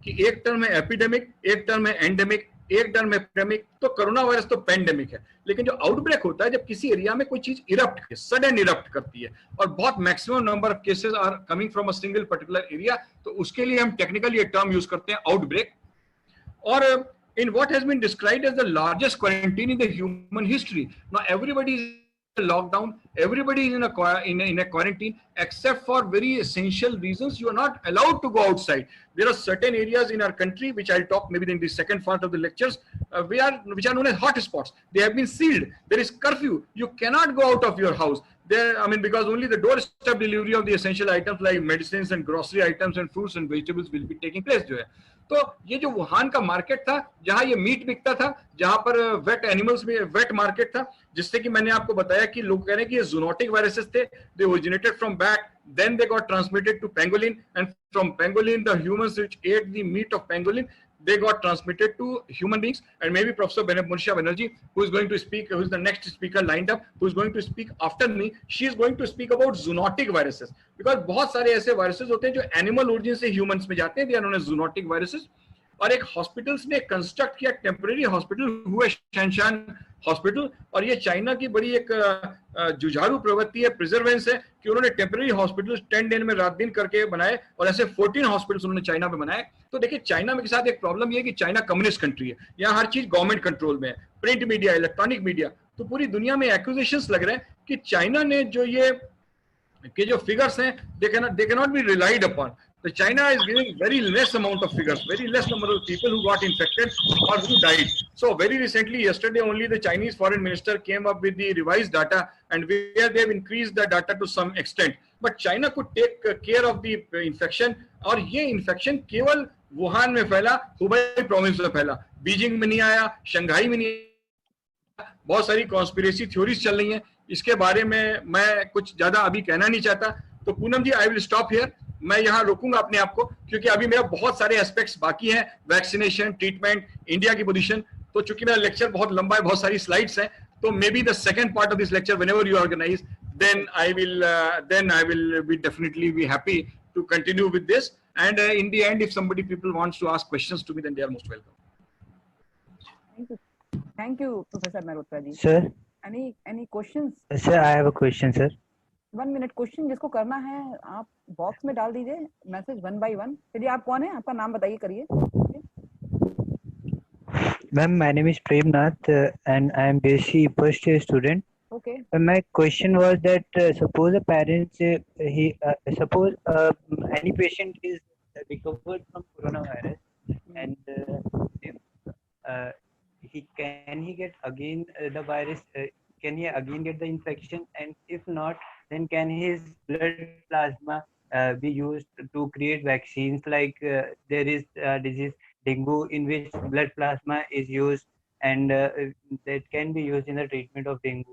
S2: कि एक टर्म है एपिडेमिक, एक टर्म है एंडेमिक, एक टर्म है पेंडेमिक। तो कोरोना वायरस तो पेंडेमिक है, लेकिन जो आउटब्रेक होता है जब किसी एरिया में कोई चीज इरप्ट सडन इरप्ट करती है और बहुत maximum number of cases are coming from a single particular area, तो उसके लिए हम टेक्निकली ये टर्म यूज करते हैं आउटब्रेक। और in what has been described as the largest quarantine in the human history. Now everybody is in lockdown, everybody is in a quarantine, except for very essential reasons. You are not allowed to go outside. There are certain areas in our country, which I'll talk maybe in the second part of the lectures, which are known as hotspots. They have been sealed. There is curfew. You cannot go out of your house. There, I mean, because only the doorstep delivery of the essential items like medicines and grocery items and fruits and vegetables will be taking place. जो है, तो ये जो वुहान का मार्केट था, जहां ये मीट बिकता था, जहां पर वेट एनिमल्स में वेट मार्केट था, जिससे कि मैंने आपको बताया कि लोग कह रहे हैं कि ये जूनोटिक वायरसेस थे, they originated from bat, then they got transmitted to pangolin, and from pangolin the humans which ate the meat of pangolin, they got transmitted to human beings. And maybe Professor Munisha Banerjee, who is going to speak, who is the next speaker lined up, who is going to speak after me, she is going to speak about zoonotic viruses, because बहुत सारे ऐसे viruses होते हैं जो animal origin से humans में जाते हैं, they are known as zoonotic viruses. और एक हॉस्पिटल्स ने कंस्ट्रक्ट किया टेम्परेरी हॉस्पिटल हुए शैनशान हॉस्पिटल, और ये चाइना की बड़ी एक जुझारू प्रवृत्ति है, प्रिजर्वेंस है, कि उन्होंने टेम्परेरी हॉस्पिटल 10 दिन में रात दिन करके बनाए, और ऐसे 14 हॉस्पिटल्स उन्होंने चाइना में बनाए। तो देखिए चाइना में के साथ एक प्रॉब्लम ये है कि चाइना कम्युनिस्ट कंट्री है, यहाँ हर चीज गवर्नमेंट कंट्रोल में है, प्रिंट मीडिया, इलेक्ट्रॉनिक मीडिया। तो पूरी दुनिया में एक्यूजेशंस लग रहे हैं कि चाइना ने जो ये कि जो फिगर्स हैं they cannot be relied upon. So China is giving very less amount of figures, very less number of people who got infected or who died. So very recently, yesterday only, the Chinese foreign minister came up with the revised data, and where they have increased the data to some extent. But China could take care of the infection, और ये infection केवल वुहान में फैला, हुबई प्रोविंस में फैला, बीजिंग में नहीं आया, शंघाई में नहीं आया। बहुत सारी कॉन्स्पिरेसी थ्योरीज चल रही हैं, इसके बारे में मैं कुछ ज्यादा अभी कहना नहीं चाहता। तो पूनम जी, आई विल स्टॉप हियर, मैं यहाँ रोकूंगा अपने आप को, क्योंकि अभी मेरा बहुत सारे एस्पेक्ट्स बाकी हैं, वैक्सीनेशन, ट्रीटमेंट, इंडिया की पोजीशन। तो चूंकि मेरा लेक्चर बहुत लंबा है, बहुत सारी स्लाइड्स हैं, तो maybe the second part of this lecture whenever you organise, then I will be definitely be happy to continue with this, and in the end if somebody people wants to ask questions to me, then they are most welcome.
S1: Thank you Professor Mehrotra ji.
S3: Sir,
S1: any questions?
S3: Sir, I have a question, sir.
S1: 1 minute question जिसको करना है आप बॉक्स में डाल दीजिए, मैसेज 1 by 1। चलिए, आप कौन है, आपका नाम बताइए, करिए।
S3: Ma'am, my name is Premnath and I am BSc first year student.
S1: Okay.
S3: My question was that suppose a parent suppose any patient is recovered from coronavirus, and he get again the virus, can he again get the infection, and if not, then can his blood plasma be used to create vaccines, like there is disease dengue in which blood plasma is used, and that can be used in the treatment of dengue.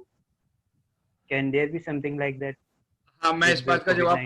S3: Can there be something like that?
S2: हाँ, मैं इस बात का जवाब,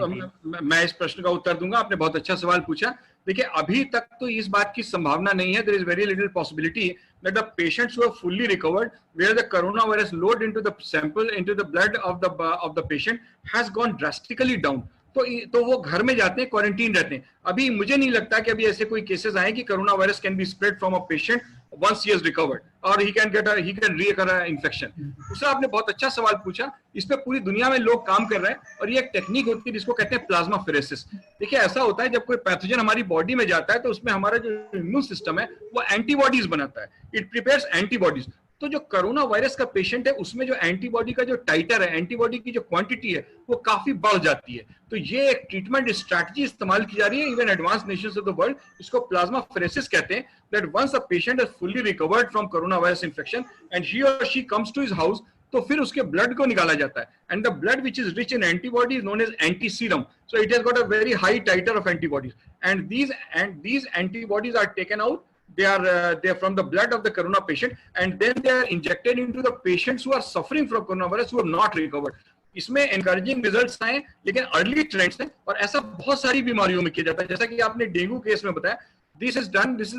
S2: मैं इस प्रश्न का उत्तर दूंगा। आपने बहुत अच्छा सवाल पूछा। देखिए, अभी तक तो इस बात की संभावना नहीं है, there is very little possibility that the patients who are fully recovered, where the coronavirus load into the sample, into the blood of the patient has gone drastically down, तो वो घर में जाते हैं, क्वारंटीन रहते हैं। अभी मुझे नहीं लगता कि अभी ऐसे कोई केसेस आए कि corona virus can be spread from a patient once he is recovered, or he can reoccur an infection. दूसरा, आपने बहुत अच्छा सवाल पूछा, इस पे पूरी दुनिया में लोग काम कर रहे हैं, और ये एक टेक्निक होती है जिसको कहते हैं प्लाज्मा फेरेसिस। देखिए, ऐसा होता है जब कोई पैथोजन हमारी बॉडी में जाता है, तो उसमें हमारा जो इम्यून सिस्टम है वो एंटीबॉडीज बनाता है, इट प्रिपेयर्स एंटीबॉडीज। तो जो कोरोना वायरस का पेशेंट है, उसमें जो एंटीबॉडी का जो टाइटर है, एंटीबॉडी की जो क्वांटिटी है, वो काफी बढ़ जाती है। तो ये एक ट्रीटमेंट स्ट्रैटेजी इस्तेमाल की जा रही है even advance nations of the world, इसको प्लाज्मा फेरेसिस कहते हैं। That once a patient is fully recovered from corona virus infection and he or she comes to his house, तो फिर उसके ब्लड को निकाला जाता है, and the blood which is rich in antibody is known as antiserum. So it has got a very high titre of antibodies, and these antibodies are taken out. They are from the blood of the corona patient, and then they are injected into the patients who are suffering from coronavirus, who are not recovered. इसमें encouraging results आए, लेकिन early trends हैं, और ऐसा बहुत सारी बीमारियों में किया जाता है, जैसा कि आपने डेंगू केस में बताया। This is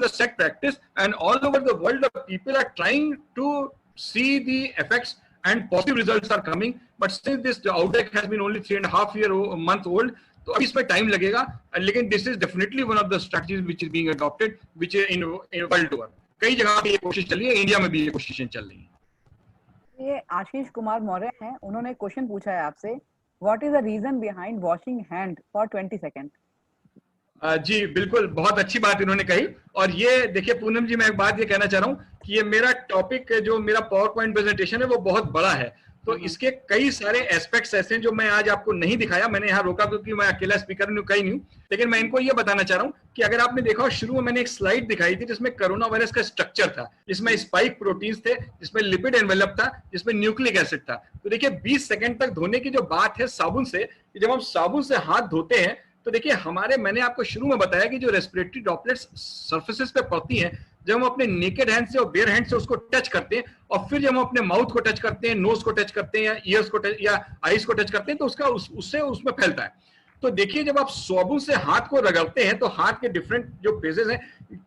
S2: a set practice, and all over the world the people are trying to see the effects and positive results are coming. But since this outbreak has been only 3.5 month old, तो अभी इसमें टाइम लगेगा, लेकिन this is definitely one of the strategies which is being adopted, which in world over कई जगह पे ये कोशिश चल रही है, इंडिया में भी ये कोशिशें चल रही हैं।
S1: ये आशीष कुमार मौर्य हैं, उन्होंने क्वेश्चन पूछा है आपसे, what is the reason behind washing hand for 20 second?
S2: जी बिल्कुल, बहुत अच्छी बात इन्होंने कही। और ये देखिए पूनम जी, मैं एक बात ये कहना चाह रहा हूँ कि ये मेरा टॉपिक, जो मेरा पावर पॉइंट प्रेजेंटेशन है वो बहुत बड़ा है, तो इसके कई सारे एस्पेक्ट्स ऐसे हैं जो मैं आज आपको नहीं दिखाया, मैंने यहाँ रोका क्योंकि मैं अकेला स्पीकर कहीं नहीं हूँ, लेकिन मैं इनको ये बताना चाह रहा हूँ कि अगर आपने देखा हो, शुरू में मैंने एक स्लाइड दिखाई थी जिसमें कोरोना वायरस का स्ट्रक्चर था, जिसमें स्पाइक प्रोटीन्स थे, जिसमें लिपिड एनवेलप था, जिसमें न्यूक्लिक एसिड था। तो देखिए 20 सेकंड तक धोने की जो बात है साबुन से, जब हम साबुन से हाथ धोते हैं तो देखिए मैंने आपको शुरू में बताया कि जो रेस्पिरेटरी ड्रॉपलेट्स सरफेसेस पे पड़ती हैं, जब हम अपने नेकेड हैंड से और बेयर हैंड से उसको टच करते हैं, और फिर जब हम अपने माउथ को टच करते हैं, नोज को टच करते हैं, या ईयर्स को टच या आईज को टच करते हैं, तो उससे उसमें फैलता है। तो देखिए जब आप साबुन से हाथ को रगड़ते हैं तो हाथ के डिफरेंट जो फेजेस हैं,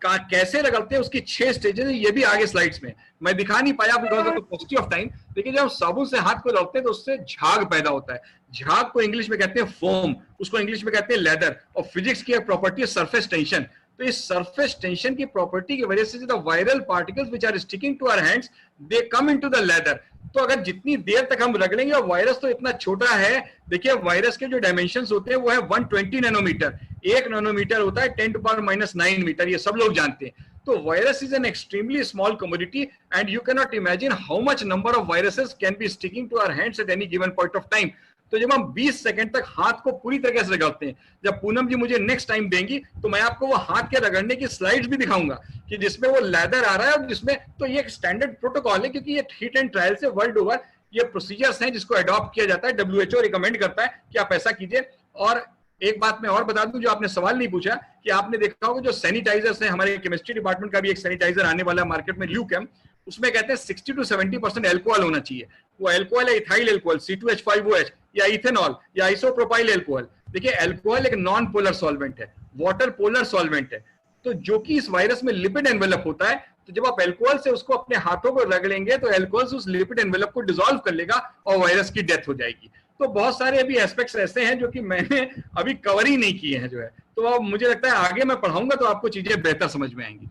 S2: कैसे रगड़ते हैं उसकी 6 स्टेजेस है, ये भी आगे स्लाइड्स में मैं दिखा नहीं पाया because of the positive of time. लेकिन जब हम साबुन से हाथ को रगड़ते हैं तो उससे झाग पैदा होता है। झाग को इंग्लिश में कहते हैं फोम, उसको इंग्लिश में कहते हैं लेदर, और फिजिक्स की एक प्रॉपर्टी है सरफेस टेंशन। तो इस सरफेस टेंशन की प्रॉपर्टी की वजह से the viral particles which are sticking to our hands, they come into the lather. तो अगर जितनी देर तक हम रगड़ेंगे, और वायरस तो इतना छोटा है, देखिए वायरस के जो डायमेंशंस होते हैं वो है 120 नैनोमीटर, 1 नैनोमीटर होता है 10⁻⁹ मीटर, ये सब लोग जानते हैं। तो virus is an extremely small commodity and you can not imagine how much number of viruses can be sticking to our hands at any given point of time. तो जब हम 20 सेकंड तक हाथ को पूरी तरीके से रगड़ते हैं, जब पूनम जी मुझे नेक्स्ट टाइम देंगी तो मैं आपको वो हाथ के रगड़ने की स्लाइड्स भी दिखाऊंगा कि जिसमें वो लेदर आ रहा है, और जिसमें तो ये एक स्टैंडर्ड प्रोटोकॉल है, क्योंकि ये हिट एंड ट्रायल से वर्ल्ड ओवर ये प्रोसीजर्स हैं जिसको अडॉप्ट किया जाता है। WHO रिकमेंड करता है कि आप ऐसा कीजिए। और एक बात मैं और बता दूं, जो आपने सवाल नहीं पूछा, कि आपने देखा होगा जो सैनिटाइजर्स हैं, हमारे केमिस्ट्री डिपार्टमेंट का भी एक सैनिटाइजर आने वाला है मार्केट में, ल्यूकेम, उसमें कहते हैं 60 to 70% एल्कोहल होना चाहिए। वो एल्कोहल है इथाइल एल्कोहल, C2H5OH, या इथेनॉल, या आइसोप्रोपाइल एल्कोहल। देखिए एल्कोहल एक नॉन पोलर सॉल्वेंट है, वाटर पोलर सॉल्वेंट है, तो जो कि इस वायरस में लिपिड एनवेलप होता है। तो जब आप एल्कोहल से उसको अपने हाथों को रगड़ेंगे तो एल्कोहल से उस लिपिड एनवेलप को डिसॉल्व कर लेगा और वायरस की डेथ हो जाएगी। तो बहुत सारे अभी एस्पेक्ट्स ऐसे हैं जो कि मैंने अभी कवर ही नहीं किए हैं जो है, तो अब मुझे लगता है आगे मैं पढ़ाऊंगा तो आपको चीजें बेहतर समझ में आएंगी।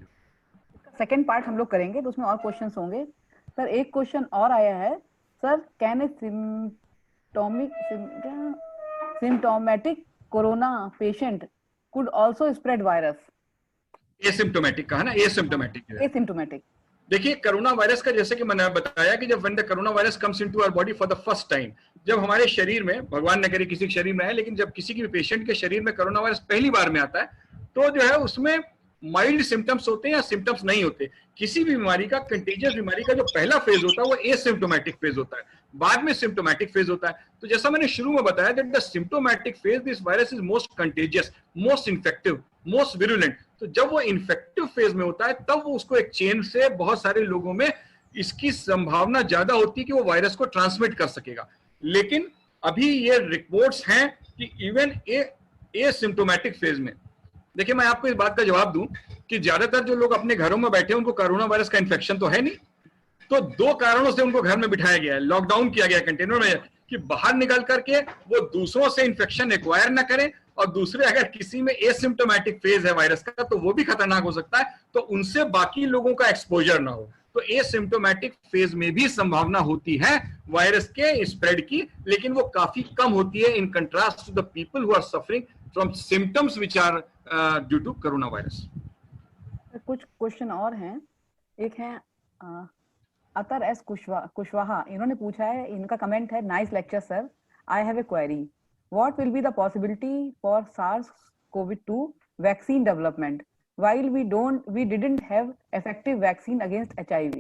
S1: सेकंड पार्ट हम लोग करेंगे तो उसमें और क्वेश्चंस होंगे। सर एक क्वेश्चन और आया है, sir can a symptomatic corona patient could also spread virus?
S2: Asymptomatic कहा ना, एसिम्प्टोमेटिक। देखिए कोरोना वायरस का, जैसे कि मैंने बताया कि जब when the corona virus comes into our body for the first time, जब हमारे शरीर में, भगवान न करे किसी के शरीर में है, लेकिन जब किसी भी पेशेंट के शरीर में कोरोना वायरस पहली बार में आता है, तो जो है उसमें माइल्ड सिम्टम्स होते हैं या सिम्टम्स नहीं होते। किसी भी बीमारी का, कंटेजियस बीमारी का जो पहला फेज होता है वो एसिम्प्टोमेटिक फेज होता है, बाद में सिम्प्टोमेटिक फेज होता है। तो जैसा मैंने शुरू में बताया that the symptomatic phase, this virus is most contagious, most infective, most virulent. तो जब वो इन्फेक्टिव फेज में होता है तब वो उसको एक चेन से बहुत सारे लोगों में इसकी संभावना ज्यादा होती है कि वो वायरस को ट्रांसमिट कर सकेगा। लेकिन अभी ये रिपोर्ट्स हैं कि इवन एसिम्प्टोमेटिक फेज में, देखिए मैं आपको इस बात का जवाब दूं कि ज्यादातर जो लोग अपने घरों में बैठे हैं उनको कोरोना वायरस का इन्फेक्शन तो है नहीं, तो 2 कारणों से उनको घर में बिठाया गया है, लॉकडाउन किया गया कंटेनर में, कि बाहर निकल करके वो दूसरों से इन्फेक्शन एक्वायर ना करें, और दूसरे अगर किसी में एसिम्प्टोमेटिक फेज है वायरस का तो वो भी खतरनाक हो सकता है, तो उनसे बाकी लोगों का एक्सपोजर ना हो। तो एसिम्प्टोमेटिक फेज में भी संभावना होती है वायरस के स्प्रेड की, लेकिन वो काफी कम होती है in contrast to the people who are suffering from symptoms which are due to corona virus.
S1: कुछ क्वेश्चन और हैं। एक है अतर एस कुशवाहा, इन्होंने पूछा है, इनका कमेंट है, nice lecture sir, I have a query, what will be the possibility for SARS-CoV-2 vaccine development while we didn't have effective vaccine against HIV?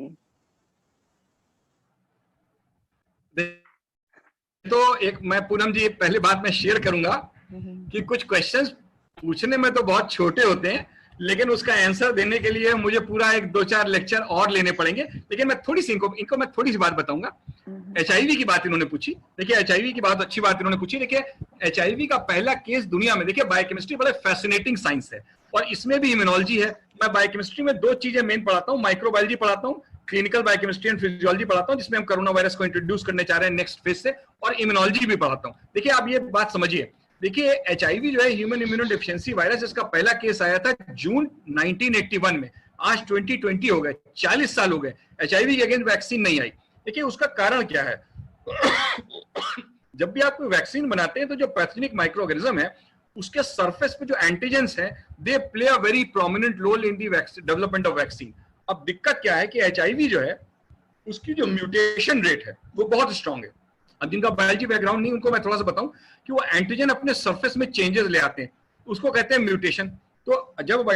S2: तो एक मैं पूनम जी पहले बात मैं शेयर करूंगा कि कुछ क्वेश्चंस पूछने में तो बहुत छोटे होते हैं, लेकिन उसका आंसर देने के लिए मुझे पूरा 1-2-4 लेक्चर और लेने पड़ेंगे। लेकिन मैं थोड़ी सी इनको मैं थोड़ी सी बात बताऊंगा। HIV की बात इन्होंने पूछी, देखिए HIV की बात, अच्छी बात इन्होंने पूछी। देखिए HIV का पहला केस दुनिया में, देखिए बायोकेमिस्ट्री बड़ा फैसिनेटिंग साइंस है और इसमें भी इम्यूनोलॉजी है। मैं बायोकेमिस्ट्री में 2 चीजें मेन पढ़ाता हूँ, माइक्रोबायोलॉजी पढ़ाता हूँ क्लिनिकल बायोकेमिस्ट्री एंड फिजियोलॉजी पढ़ाता हूँ, जिसमें हम कोरोना वायरस को इंट्रोड्यूस करने चाह रहे हैं नेक्स्ट फेज से, और इम्यूनोलॉजी भी पढ़ाता हूँ। देखिए आप ये बात समझिए, देखिए HIV जो है ह्यूमन इम्यूनो डेफिशिएंसी वायरस, इसका पहला केस आया था जून 1981 में। आज 2020 हो गए, 40 साल हो गए, HIV के अगेंस्ट वैक्सीन नहीं आई। देखिए उसका कारण क्या है? जब भी आप कोई वैक्सीन बनाते हैं तो जो पैथोजेनिक माइक्रो ऑर्गेनिज्म है उसके सरफेस पे जो एंटीजेंस हैं they play a very prominent role in the development of vaccine. अब दिक्कत क्या है कि HIV जो है उसकी जो म्यूटेशन रेट है वो बहुत स्ट्रांग है। अब जिनका बायोलॉजी बैकग्राउंड नहीं उनको मैं थोड़ा सा बताऊं कि वो एंटीजन अपने सरफेस में चेंजेस ले आते हैं, उसको कहते हैं म्यूटेशन। तो जब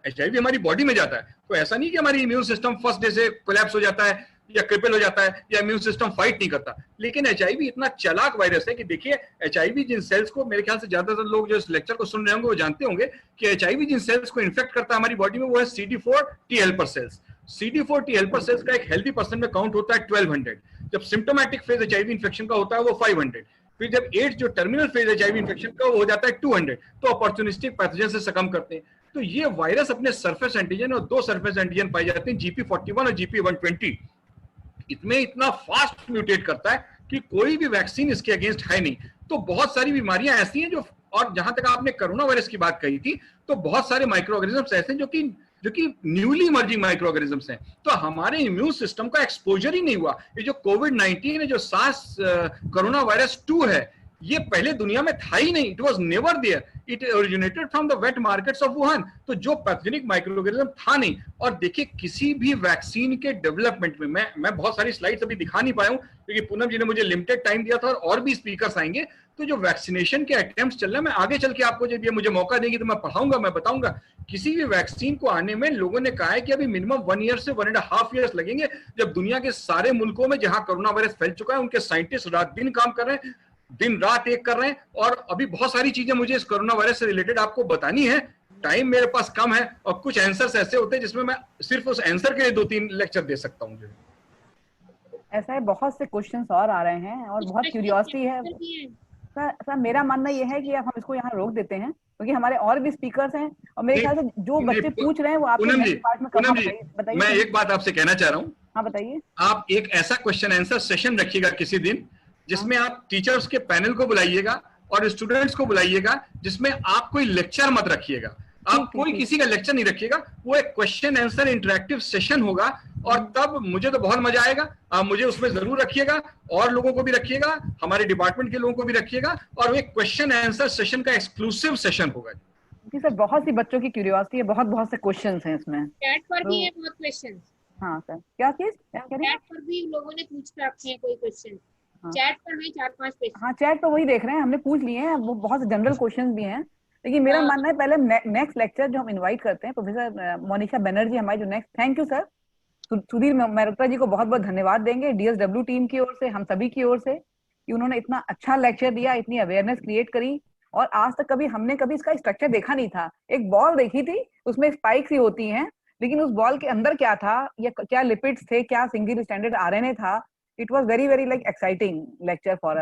S2: HIV हमारी बॉडी में जाता है तो ऐसा नहीं कि हमारी इम्यून सिस्टम फर्स्ट डे से कोलैप्स हो जाता है या क्रिपल हो जाता है या इम्यून सिस्टम फाइट नहीं करता, लेकिन HIV इतना चालाक वायरस है कि देखिए HIV जिन सेल्स को, मेरे ख्याल से ज्यादातर लोग जो इस लेक्चर को सुन रहे होंगे वो जानते होंगे कि HIV जिन सेल्स को इन्फेक्ट करता है हमारी बॉडी में वो है CD4 T helper cells. CD4 T helper cells का एक हेल्दी पर्सन में काउंट होता है 1200, जब सिम्टोमेटिक फेज HIV इन्फेक्शन का होता है वो 500, फिर जब एड्स जो टर्मिनल फेज HIV इन्फेक्शन का वो हो जाता है 200, तो अपॉर्चुनिस्टिक पैथोजन से सकम करते हैं। तो ये वायरस अपने सरफेस एंटीजन, और दो सरफेस एंटीजन पाए जाते हैं GP41 और GP120, इसमें इतना फास्ट म्यूटेट करता है कि कोई भी वैक्सीन इसके अगेंस्ट है नहीं। तो बहुत सारी बीमारियां ऐसी हैं जो, और जहां तक आपने कोरोना वायरस की बात कही थी, तो बहुत सारे माइक्रो ऑर्गेनिजम्स ऐसे हैं जो कि न्यूली इमर्जिंग माइक्रो ऑर्गेनिजम्स हैं। तो हमारे इम्यून सिस्टम का एक्सपोजर ही नहीं हुआ। ये जो कोविड-19 है, जो सार्स कोरोना वायरस 2 है, ये पहले दुनिया में था ही नहीं, it was never there, it originated from the wet markets of Wuhan. तो जो पैथोजेनिक माइक्रोऑर्गेनिज्म था नहीं। और देखिए किसी भी वैक्सीन के डेवलपमेंट में मैं बहुत सारी स्लाइड्स अभी दिखा नहीं पाया हूं क्योंकि पूनम जी ने मुझे लिमिटेड टाइम दिया था और भी स्पीकर्स आएंगे। तो जो वैक्सीनेशन के अटेम्प्ट्स चल रहे हैं, मैं आगे चल के आपको जब ये मुझे मौका देगी तो मैं पढ़ाऊंगा, मैं बताऊंगा। किसी भी वैक्सीन को आने में लोगों ने कहा है कि अभी मिनिमम 1 ईयर से 1.5 ईयर्स लगेंगे, जब दुनिया के सारे मुल्कों में जहां कोरोना वायरस फैल चुका है उनके साइंटिस्ट रात दिन काम कर रहे हैं, दिन रात एक कर रहे हैं। और अभी बहुत सारी चीजें मुझे इस कोरोना वायरस से रिलेटेड आपको बतानी है, टाइम मेरे पास कम है, और कुछ आंसर्स ऐसे होते हैं जिसमें मैं सिर्फ उस आंसर के लिए 2-3 लेक्चर दे सकता हूं।
S1: ऐसा है, बहुत से क्वेश्चंस और आ रहे हैं और बहुत क्यूरियोसिटी है। सर मेरा मानना यह है कि अब हम इसको यहाँ रोक देते हैं क्योंकि हमारे और भी स्पीकर्स हैं और मेरे ख्याल से जो बच्चे पूछ रहे हैं वो आपके नेक्स्ट पार्ट में करना। बताइए।
S2: मैं एक बात आपसे कहना चाह रहा हूँ।
S1: हाँ बताइए।
S2: आप एक ऐसा क्वेश्चन आंसर सेशन रखिएगा किसी दिन जिसमें आप टीचर्स के पैनल को बुलाइएगा और स्टूडेंट्स को बुलाइएगा, जिसमें आप कोई लेक्चर मत रखिएगा, आप कोई किसी का लेक्चर नहीं रखिएगा, वो एक क्वेश्चन आंसर इंटरेक्टिव सेशन होगा और तब मुझे तो बहुत मजा आएगा। आप मुझे उसमें जरूर रखिएगा और लोगों को भी रखिएगा, हमारे डिपार्टमेंट के लोगों को भी रखिएगा, और एक क्वेश्चन आंसर सेशन का एक्सक्लूसिव सेशन होगा।
S1: जी सर, बहुत सी बच्चों की क्यूरियोसिटी है, बहुत से क्वेश्चंस हैं इसमें।
S4: चैट पर भी है बहुत क्वेश्चंस।
S1: हाँ सर, क्या चीज
S4: चैट पर भी लोगों ने पूछ रखे हैं कोई क्वेश्चन। चैट पर भी 4-5 क्वेश्चन।
S1: हाँ चैट पर वही देख रहे हैं, हमने पूछ लिए हैं, वो बहुत से जनरल क्वेश्चंस भी हैं। लेकिन मेरा मानना है पहले नेक्स्ट लेक्चर जो हम इनवाइट करते हैं प्रोफेसर मोनिशा बनर्जी हमारी जो next. Thank you sir. Sudhir Mehrotra ji को बहुत बहुत धन्यवाद देंगे DSW टीम की ओर से, हम सभी की ओर से, कि उन्होंने इतना अच्छा लेक्चर दिया, इतनी अवेयरनेस क्रिएट करी। और आज तक हमने कभी इसका स्ट्रक्चर देखा नहीं था। एक बॉल देखी थी, उसमें स्पाइक्स ही होती हैं, लेकिन उस बॉल के अंदर क्या था, या क्या लिपिड्स थे, क्या सिंगल स्टैंडर्ड RNA था। It was very like exciting lecture for